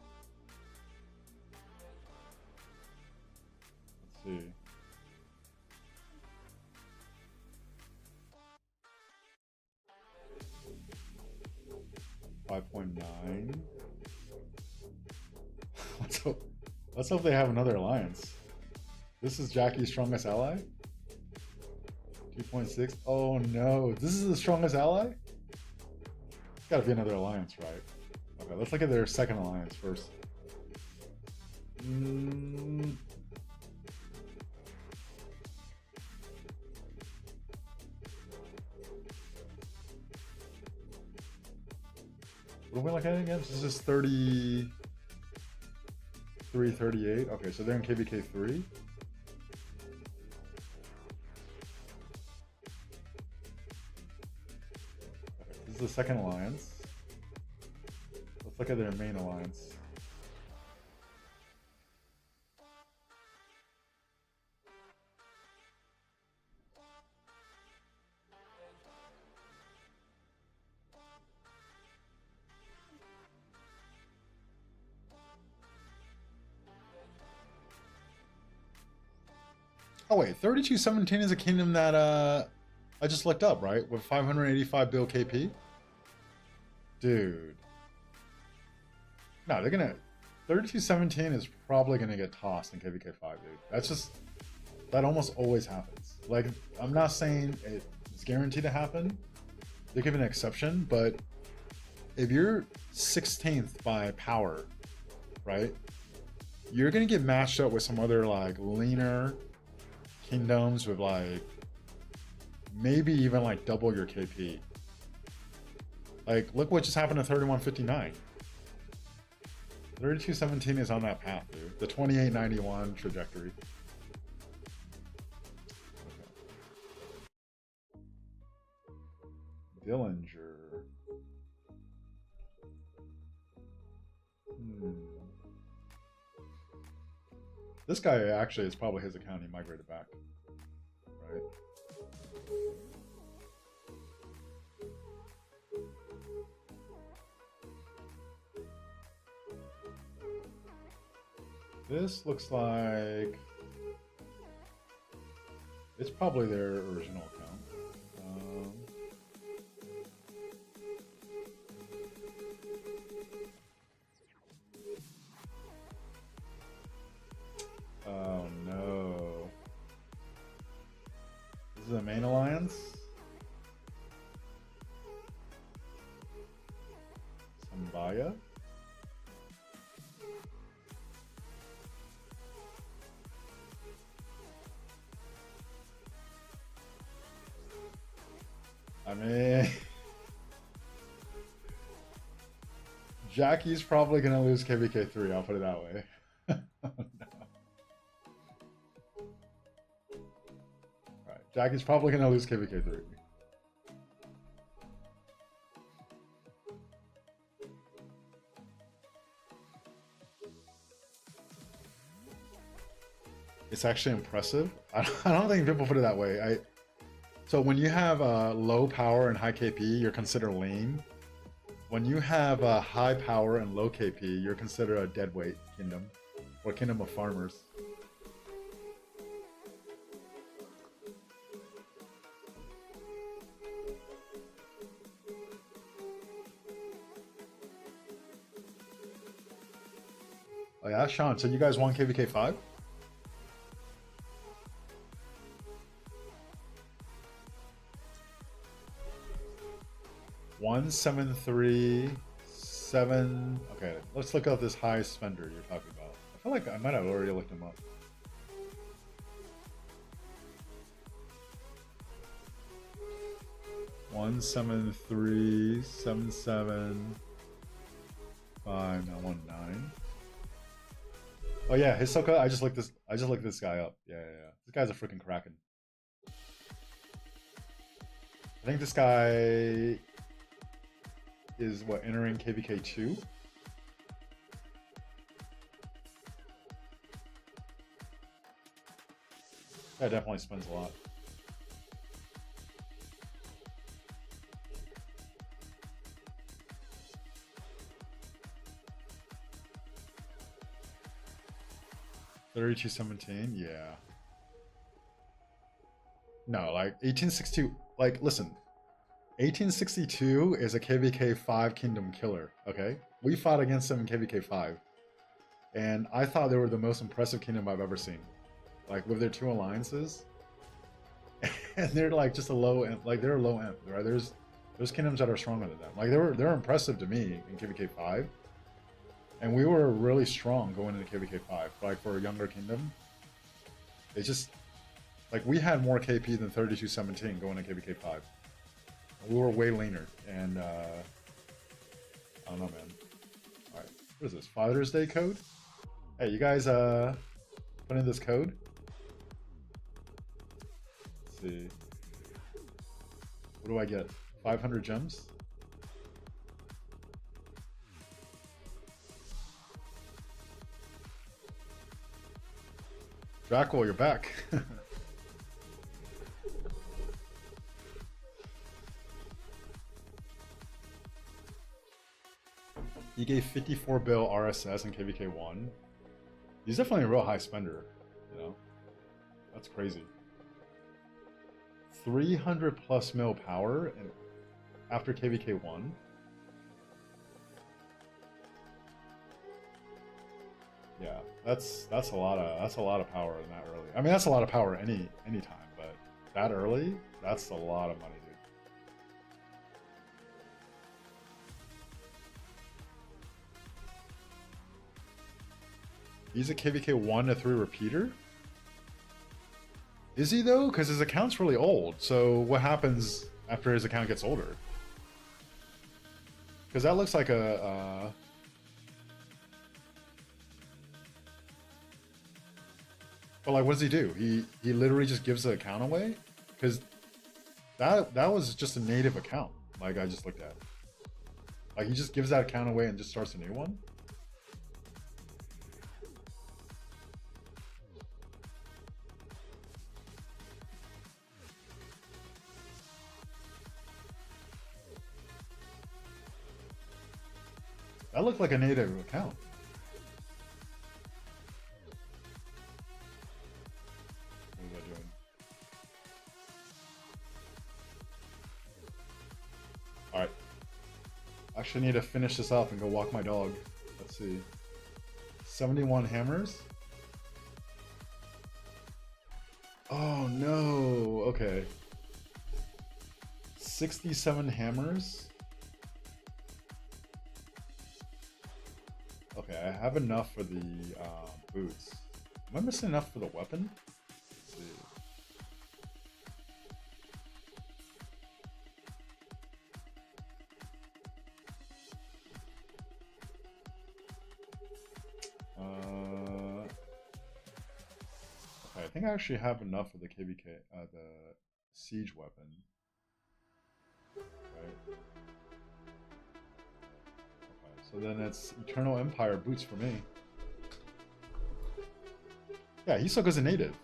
Let's see. $5.9. Let's hope they have another alliance. This is Jackie's strongest ally. 2.6. Oh no, this is the strongest ally? It's gotta be another alliance, right? Okay, let's look at their second alliance first. What are we looking at again? This is 33.38. Okay, so they're in KVK 3. Okay, this is the second alliance. Let's look at their main alliance. Oh wait, 3217 is a kingdom that I just looked up, right? With 585 bill KP? Dude. No, they're gonna 3217 is probably gonna get tossed in KVK5, dude. That almost always happens. Like, I'm not saying it's guaranteed to happen. They're giving an exception, but if you're 16th by power, right, you're gonna get matched up with some other like leaner kingdoms with like maybe even like double your KP. Like, look what just happened to 3159. 3217 is on that path, dude. The 2891 trajectory. Okay. Dillinger. This guy actually is probably his account. He migrated back, right? This looks like it's probably their original account. Oh no. This is the main alliance? Sambaya? I mean, Jackie's probably gonna lose KVK3, I'll put it that way. Oh, no. Alright, Jackie's probably gonna lose KVK3. It's actually impressive. I don't think people put it that way. So when you have low power and high KP, you're considered lean. When you have high power and low KP, you're considered a deadweight kingdom, or kingdom of farmers. Oh yeah, Sean, so you guys won KVK 5? One, 7, 3, 7. Okay, let's look up this high spender you're talking about. I feel like I might have already looked him up. One, 7, 3, 7, 7, 5, 1, 9. Oh yeah, Hisoka. I just looked this guy up. Yeah. This guy's a freaking kraken. I think this guy is what, entering KVK 2? That definitely spends a lot. $32.17, yeah. No, like 1862. Like, listen, 1862 is a KVK 5 kingdom killer. Okay, we fought against them in KVK 5, and I thought they were the most impressive kingdom I've ever seen. Like with their 2 alliances, and they're like just a low end. Like they're a low end, right? There's kingdoms that are stronger than them. Like they're impressive to me in KVK 5. And we were really strong going into KVK 5. Like for a younger kingdom, it's just like we had more KP than 3217 going into KVK 5. We were way leaner, and I don't know, man. All right, what is this? Father's Day code? Hey, you guys, put in this code. Let's see. What do I get? 500 gems. Dracul, you're back. He gave 54 bill RSS in KVK1. He's definitely a real high spender, you know? That's crazy. 300 plus mil power and after KVK1. Yeah, that's a lot of power in that early. I mean, that's a lot of power any time, but that early, that's a lot of money, dude. He's a KVK 1 to 3 repeater? Is he though? Because his account's really old. So what happens after his account gets older? Because that looks like a but like, what does he do? He literally just gives the account away? Because that was just a native account. Like I just looked at. Like he just gives that account away and just starts a new one. That looked like a native account. What was I doing? Alright. I actually need to finish this up and go walk my dog. Let's see. 71 hammers? Oh no. Okay. 67 hammers? Okay, I have enough for the boots. Am I missing enough for the weapon? Let's see. Okay, I think I actually have enough for the KVK, the siege weapon. Right. So then it's Eternal Empire boots for me. Yeah, he still goes a native.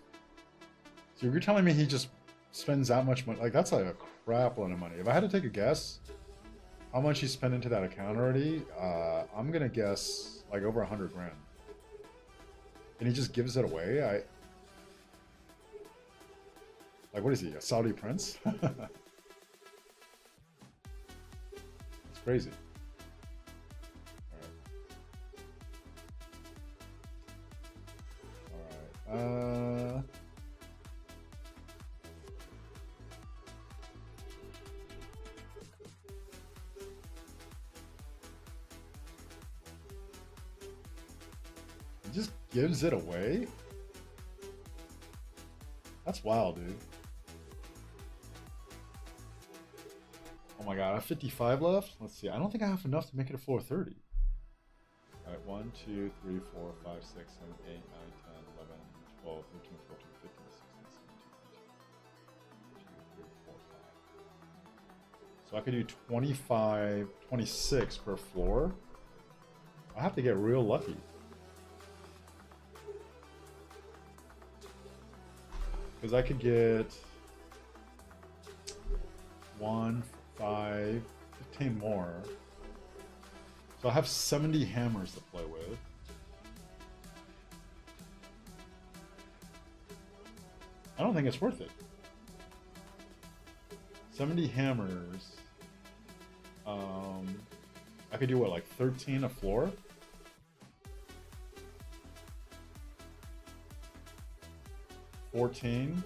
So you're telling me he just spends that much money? Like, that's like a crap load of money. If I had to take a guess how much he spent into that account already, I'm gonna guess like over 100 grand. And he just gives it away? Like, what is he, a Saudi prince? That's crazy. Alright, he just gives it away? That's wild, dude. Oh my god, I have 55 left? Let's see, I don't think I have enough to make it a floor 30. Alright, 1, 2, 3, 4, 5, 6, 7, 8, 9, 10, 11, 12, 13, 14, 15, 16, 17, 18, 19, 20, 21, 22, 23, 24, 25. So I could do 25, 26 per floor. I have to get real lucky. Because I could get 1, 5, 15 more. So I have 70 hammers to play with. I don't think it's worth it. 70 hammers. I could do what, like 13 a floor? $14,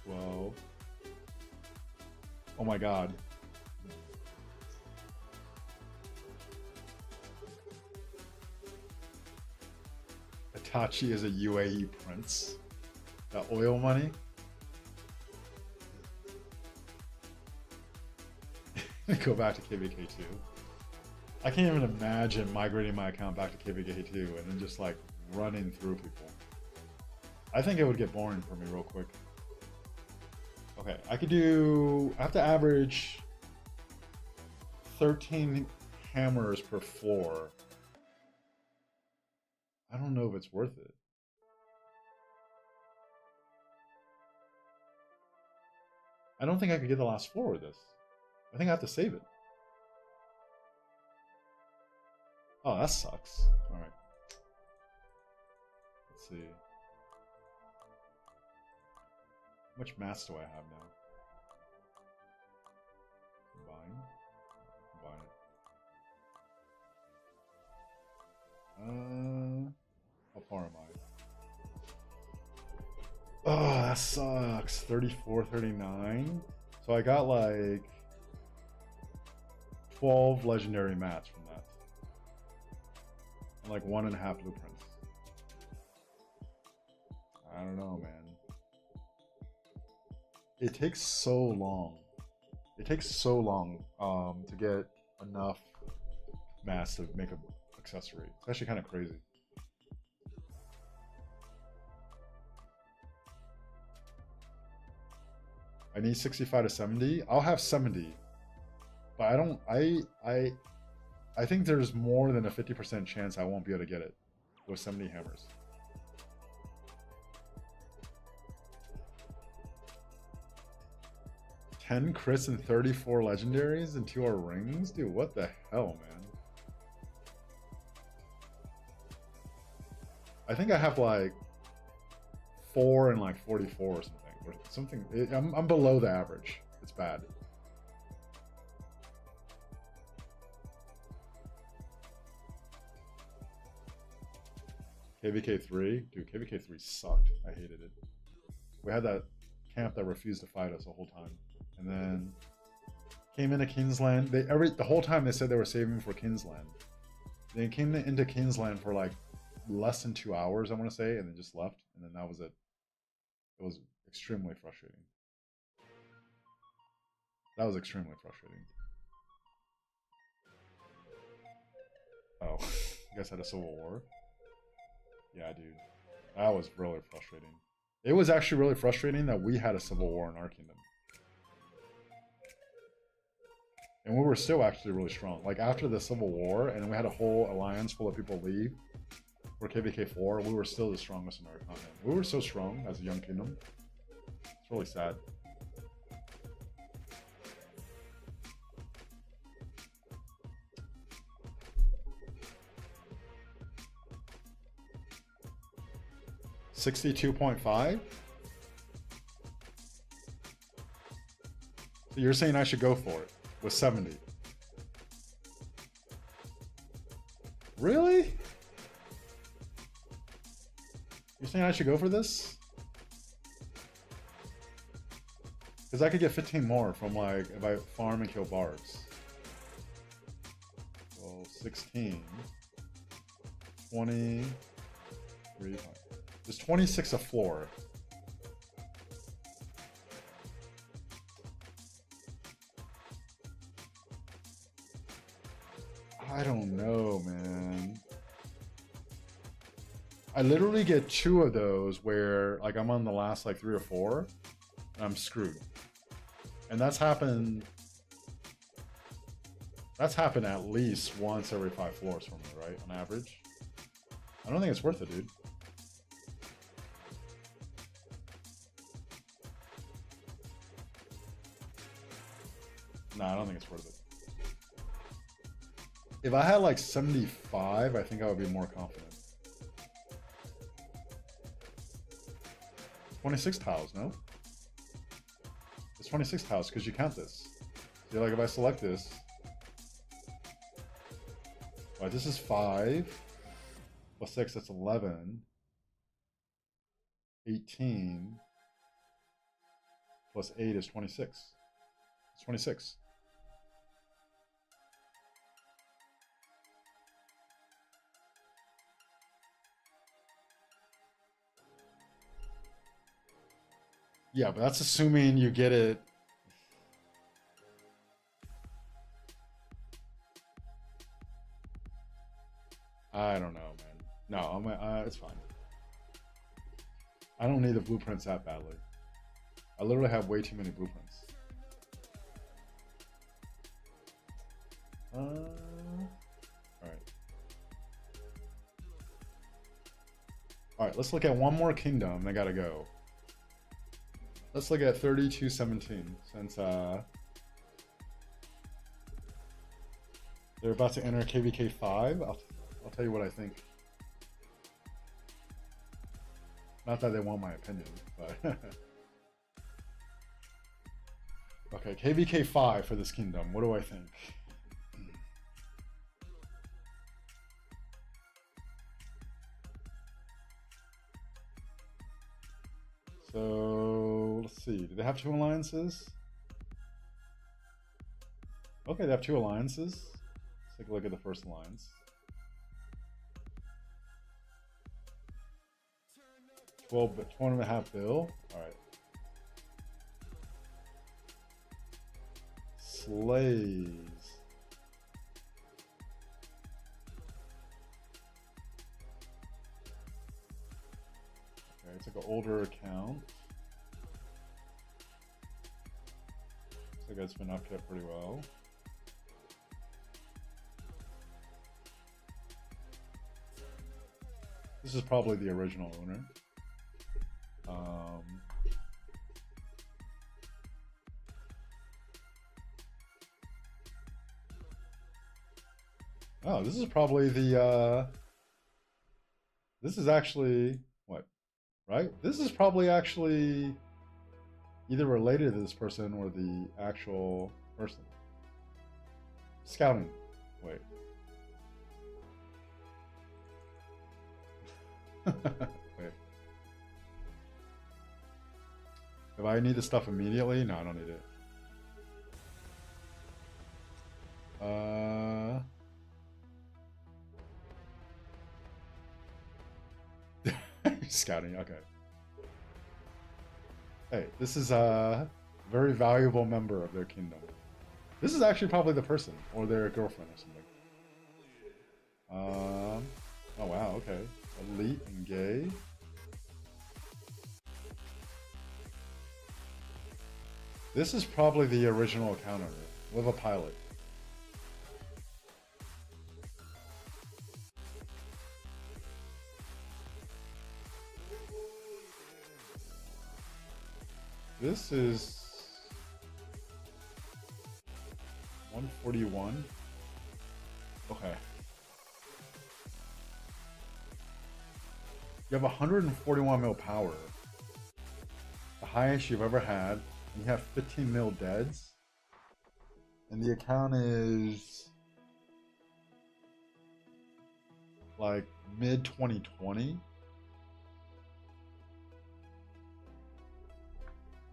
12. Oh my god. Itachi is a UAE prince. That oil money. Go back to KVK2. I can't even imagine migrating my account back to KVK2 and then just like running through people. I think it would get boring for me real quick. Okay, I have to average 13 hammers per floor. I don't know if it's worth it. I don't think I could get the last floor with this. I think I have to save it. Oh, that sucks. Alright. Let's see. How much mass do I have now? Combine. far am I? Oh, that sucks. 34, 39. So I got like 12 legendary mats from that. And like 1.5 blueprints. I don't know, man. It takes so long. It takes so long to get enough mats to make an accessory. It's actually kind of crazy. I need 65 to 70. I'll have 70. But I don't I think there's more than a 50% chance I won't be able to get it with 70 hammers. Ten crits and 34 legendaries and 2 are rings? Dude, what the hell, man? I think I have like 4 and like 44 or something. Or something. I'm below the average. It's bad. KVK3? Dude, KVK3 sucked. I hated it. We had that camp that refused to fight us the whole time. And then came into Kingsland. The whole time they said they were saving for Kingsland. They came into Kingsland for like less than 2 hours, I want to say, and then just left. And then that was it. It was extremely frustrating. That was extremely frustrating. Oh, you guys had a civil war? Yeah, dude. That was really frustrating. It was actually really frustrating that we had a civil war in our kingdom. And we were still actually really strong. Like, after the civil war, and then we had a whole alliance full of people leave for KVK4, we were still the strongest in our continent. We were so strong as a young kingdom. It's really sad. $62.5? So you're saying I should go for it with 70? Really? You're saying I should go for this? Because I could get 15 more from, like, if I farm and kill barbs. Well, 16. 23. There's 26 a floor. I don't know, man. I literally get 2 of those where, like, I'm on the last, like, 3 or 4, and I'm screwed. And that's happened at least once every 5 floors for me, right? On average. I don't think it's worth it, dude. Nah, I don't think it's worth it. If I had like 75, I think I would be more confident. 26 tiles, no? It's 26 tiles because you count this. So like if I select this, right, this is 5 plus 6, that's 11. 18 plus 8 is 26. It's 26. Yeah, but that's assuming you get it. I don't know, man. No, it's fine. I don't need the blueprints that badly. I literally have way too many blueprints. Alright. Alright, let's look at one more kingdom. I gotta go. Let's look at 3217, since they're about to enter KVK 5. I'll tell you what I think. Not that they want my opinion, but okay, KVK 5 for this kingdom. What do I think? So let's see. Do they have 2 alliances? Okay, they have 2 alliances. Let's take a look at the first alliance. 12.5 bill. All right. Slaves. Okay, it's like an older account. Looks like it's been upkept pretty well. This is probably the original owner. Oh, this is probably the, this is actually, what, right? This is probably actually either related to this person or the actual person. Scouting. Wait. Wait. If I need the stuff immediately? No, I don't need it. Scouting, okay. Hey, this is a very valuable member of their kingdom. This is actually probably the person, or their girlfriend or something. Oh wow, okay. Elite and gay. This is probably the original account owner with a pilot. This is 141. Okay. You have 141 mil power. The highest you've ever had. And you have 15 mil deads. And the account is like mid 2020.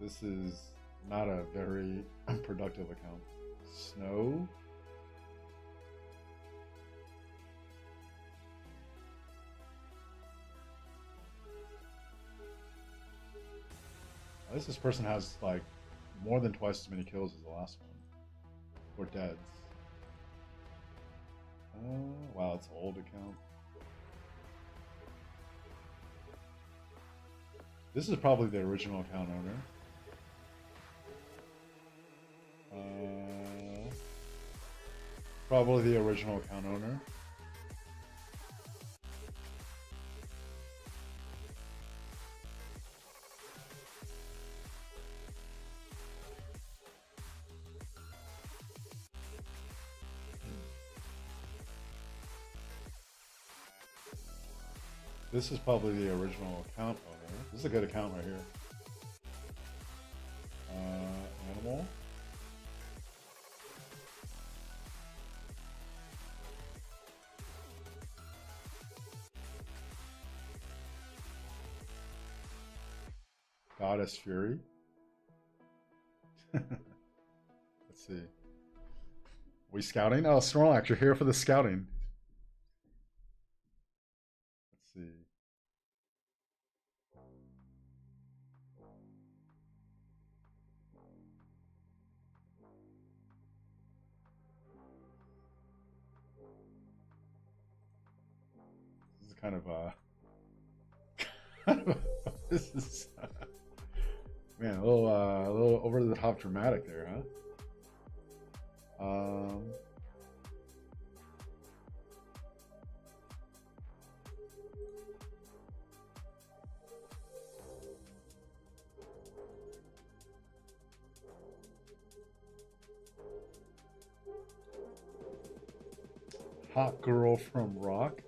This is not a very productive account. Snow. At least this person has like more than twice as many kills as the last one. Or deads. Wow, it's an old account. This is probably the original account owner. Probably the original account owner. This is probably the original account owner. This is a good account right here. Animal. Goddess Fury. Let's see. We scouting? Oh, Snorlax, you're here for the scouting. Let's see. This is kind of this is man, a little over the top dramatic there, huh? Hot girl from Rock.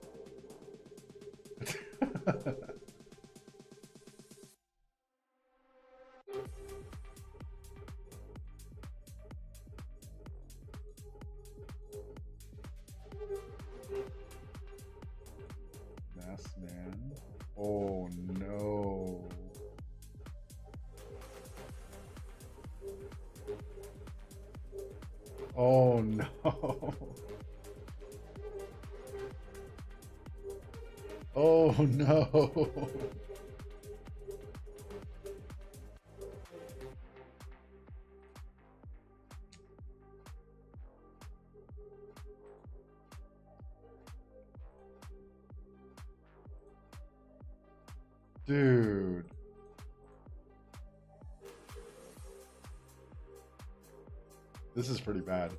Mass man. Oh no. no. Oh no. Dude. This is pretty bad.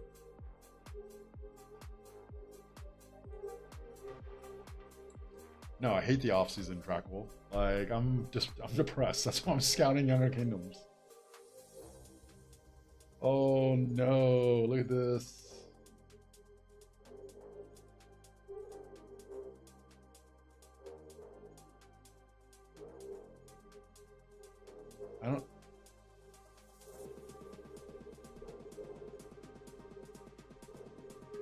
No, I hate the off-season trackable. Like, I'm depressed. That's why I'm scouting Younger Kingdoms. Oh no, look at this. I don't...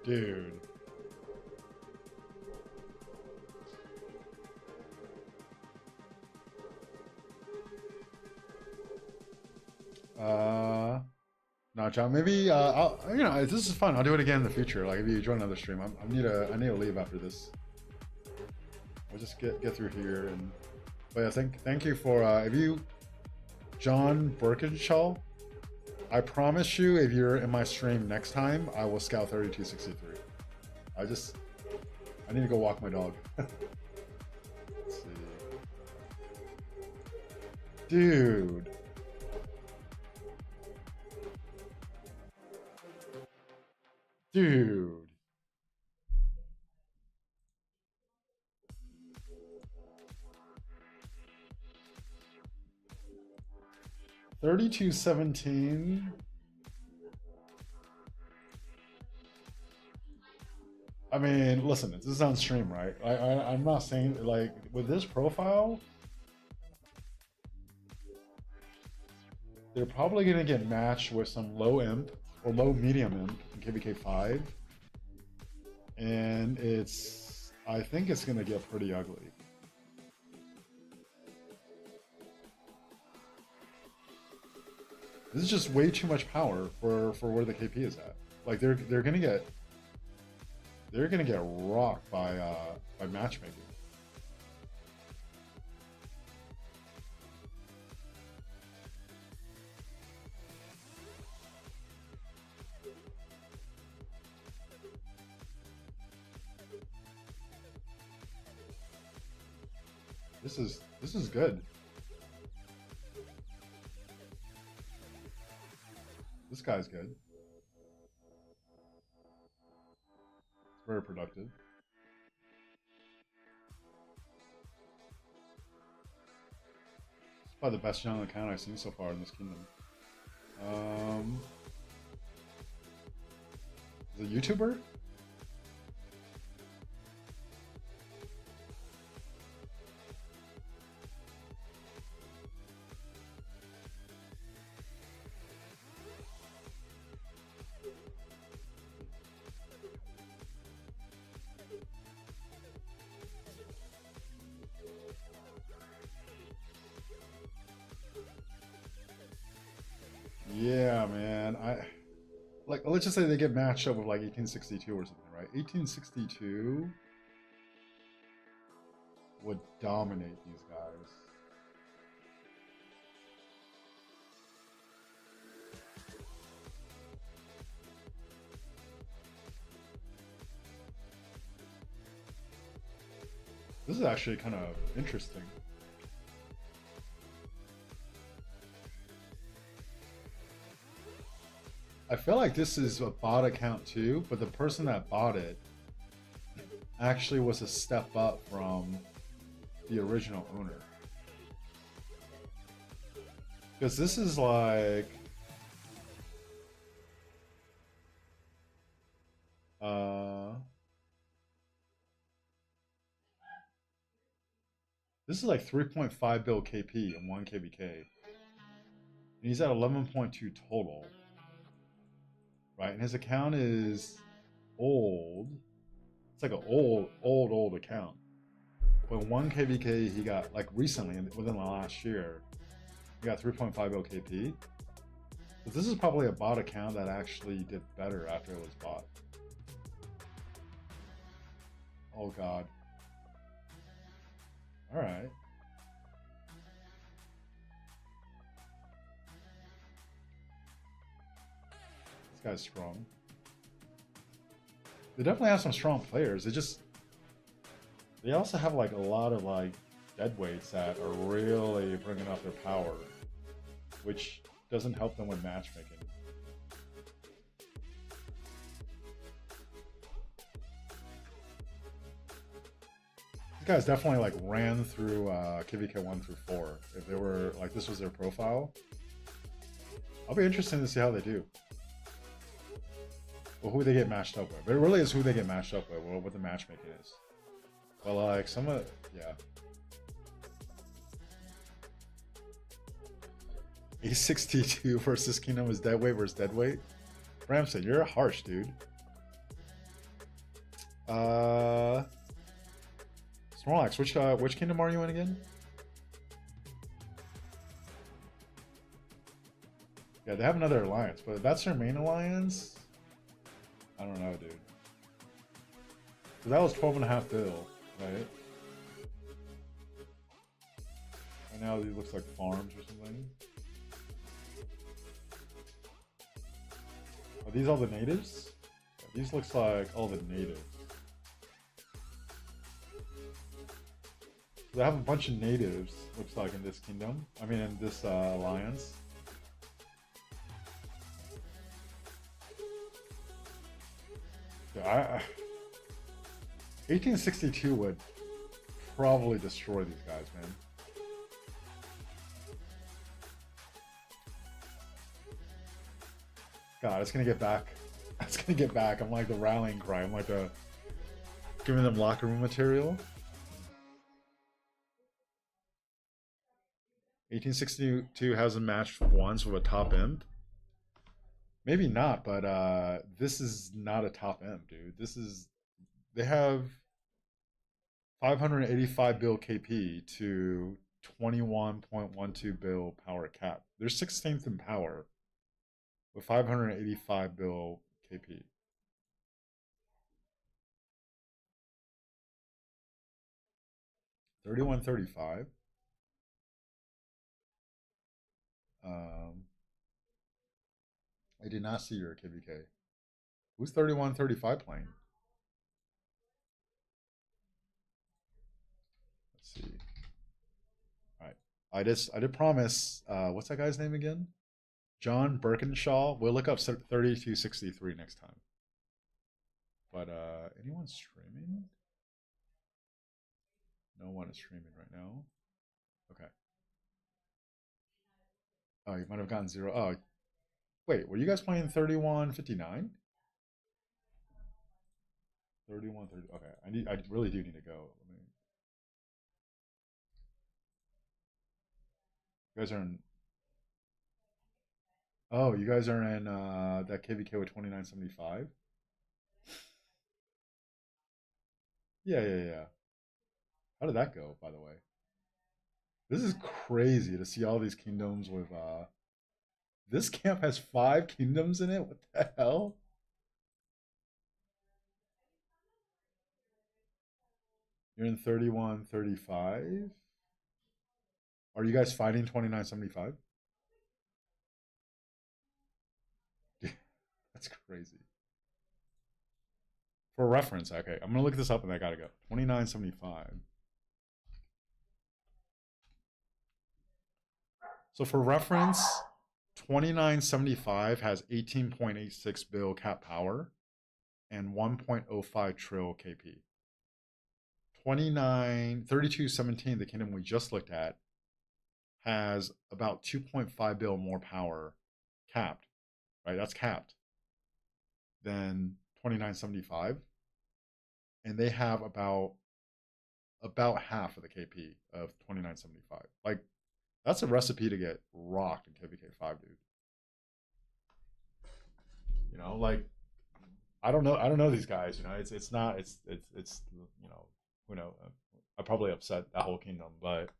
Dude. No, John. Maybe I'll, you know, this is fun. I'll do it again in the future. Like if you join another stream, I need to leave after this. I'll just get through here and. But yeah, thank you for if you, John Birkinshaw. I promise you, if you're in my stream next time, I will scout 3263. I need to go walk my dog. Let's see. Dude. Dude. $32.17. I mean, listen, this is on stream, right? I'm not saying like with this profile, they're probably gonna get matched with some low imp or low medium imp in KVK 5, and I think it's gonna get pretty ugly. This is just way too much power for where the KP is at. Like they're gonna get rocked by matchmaking. This is good. This guy's good. It's very productive. It's probably the best young account I've seen so far in this kingdom. Is it a YouTuber? Yeah, man. Let's just say they get matched up with like 1862 or something, right? 1862 would dominate these guys. This is actually kind of interesting. I feel like this is a bot account too, but the person that bought it actually was a step up from the original owner. Because this is like this is like 3.5 bill KP and 1 KBK. And he's at 11.2 total. Right, and his account is old. It's like an old account. But 1 KVK he got like recently, within the last year, he got 3.50 KP. This is probably a bot account that actually did better after it was bought. Oh god. Alright. This guy's strong. They definitely have some strong players. They also have like a lot of like deadweights that are really bringing up their power, which doesn't help them with matchmaking. These guys definitely like ran through KVK 1 through 4. If they were like this was their profile, I'll be interested to see how they do. Well, who they get matched up with. But it really is who they get matched up with, well, what the matchmaking is. But like some of yeah. A62 versus Kingdom is deadweight versus deadweight. Bramson, you're harsh, dude. Snorlax, which kingdom are you in again? Yeah, they have another alliance, but that's their main alliance. I don't know, dude. So that was 12.5 bill, right? And now it looks like farms or something. Are these all the natives? Yeah, these looks like all the natives. So they have a bunch of natives, looks like, in this kingdom. I mean, in this alliance. Yeah, 1862 would probably destroy these guys, man. God, it's gonna get back. It's gonna get back. I'm like the rallying cry. I'm like the giving them locker room material. 1862 hasn't matched once with a top imp. Maybe not, but this is not a top imp, dude. This is they have 585 bill KP to 21.12 bill power cap. They're 16th in power with 585 bill KP. Thirty-one thirty-five. I did not see your KVK. Who's 3135 playing? Let's see. All right. I did promise. What's that guy's name again? John Birkinshaw. We'll look up 3263 next time. But anyone streaming? No one is streaming right now. Okay. Oh, you might have gotten 0. Oh, wait. Were you guys playing 3159? 3130. Okay. I really do need to go. You guys are in. Oh, you guys are in that KVK with 2975? Yeah. How did that go, by the way? This is crazy to see all these kingdoms with this camp has 5 kingdoms in it? What the hell? You're in 3135? Are you guys fighting 2975? That's crazy. For reference, okay, I'm gonna look this up and I gotta go. 2975. So for reference, 2975 has 18.86 bill cap power and 1.05 trill KP. 3217, the kingdom we just looked at, has about 2.5 bill more power capped, right? That's capped than 2975. And they have about half of the KP of 2975. Like, that's a recipe to get rocked in KVK5, dude. You know, like I don't know these guys. You know, it's not you know, who knows. I probably upset that whole kingdom, but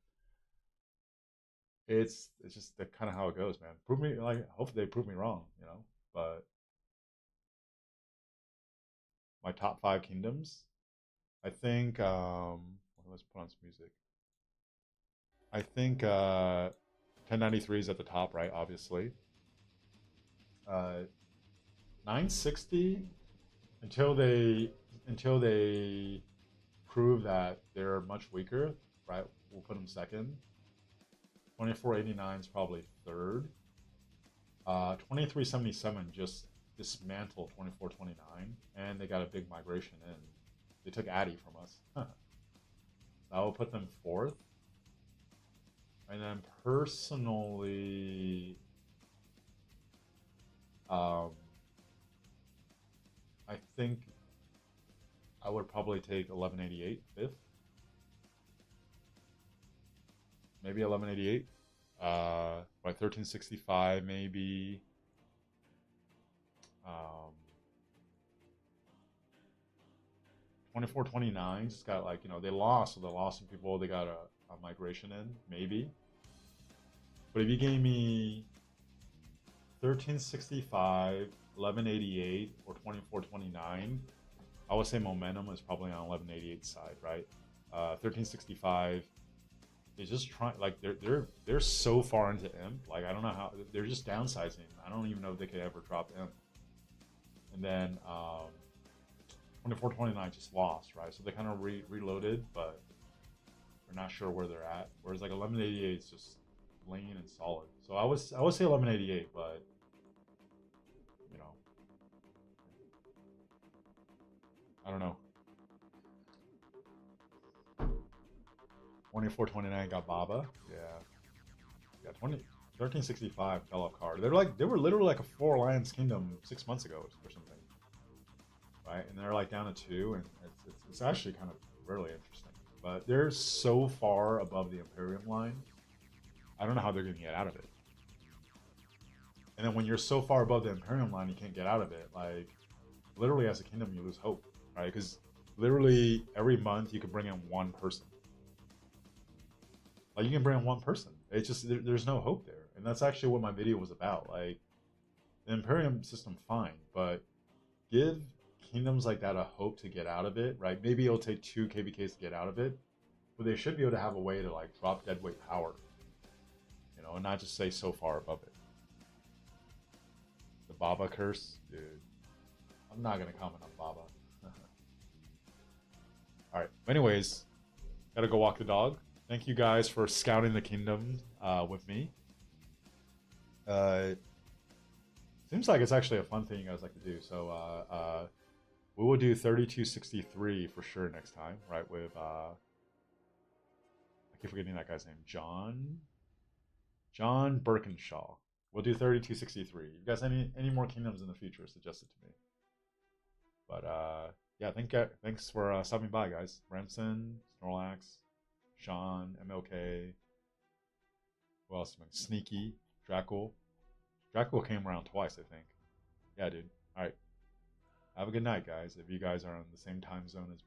it's just the kind of how it goes, man. Prove me like hopefully they prove me wrong, you know. But my top 5 kingdoms, I think. Let's put on some music. I think 1093 is at the top, right? Obviously. 960 until they prove that they're much weaker, right? We'll put them second. 2489 is probably third. 2377 just dismantled 2429, and they got a big migration in. They took Addy from us. That will put them fourth. And then personally, um, I think I would probably take 1188 fifth, maybe 1188. By 1365 maybe. Um, 2429 just got like they lost, so they lost some people. They got a migration in maybe. But if you gave me 1365, 1188, or 2429, I would say momentum is probably on 1188 side, right? 1365 is just trying, like they're so far into imp, like I don't know how they're just downsizing. I don't even know if they could ever drop imp. And then 2429 just lost, right? So they kind of reloaded, but we're not sure where they're at. Whereas like 1188 is just lean and solid. So I would say 1188, but you know, I don't know. 2429 got Baba. Yeah. Yeah, 1365 fell off card. They were literally like a 4 Alliance Kingdom 6 months ago or something. Right? And they're like down to 2, and it's actually kind of really interesting. But they're so far above the Imperium line. I don't know how they're gonna get out of it. And then when you're so far above the Imperium line, you can't get out of it. Like literally as a kingdom you lose hope, right? Because literally every month you can bring in one person. Like you can bring in one person. It's just there's no hope there, and that's actually what my video was about. Like the Imperium system, fine, but give kingdoms like that a hope to get out of it, right? Maybe it'll take 2 KBKs to get out of it, but they should be able to have a way to like drop deadweight power, and not just stay so far above it. The Baba curse, dude. I'm not gonna comment on Baba. All right. Anyways, gotta go walk the dog. Thank you guys for scouting the kingdom with me. Seems like it's actually a fun thing you guys like to do. So we will do 3263 for sure next time, right? With I keep forgetting that guy's name, John Birkinshaw. We'll do 3263. You guys any more kingdoms in the future? Suggest it to me. But yeah, thanks for stopping by, guys. Remsen, Snorlax, Sean, MLK. Who else? Sneaky, Drackle. Drackle came around twice, I think. Yeah, dude. All right. Have a good night, guys. If you guys are on the same time zone as me.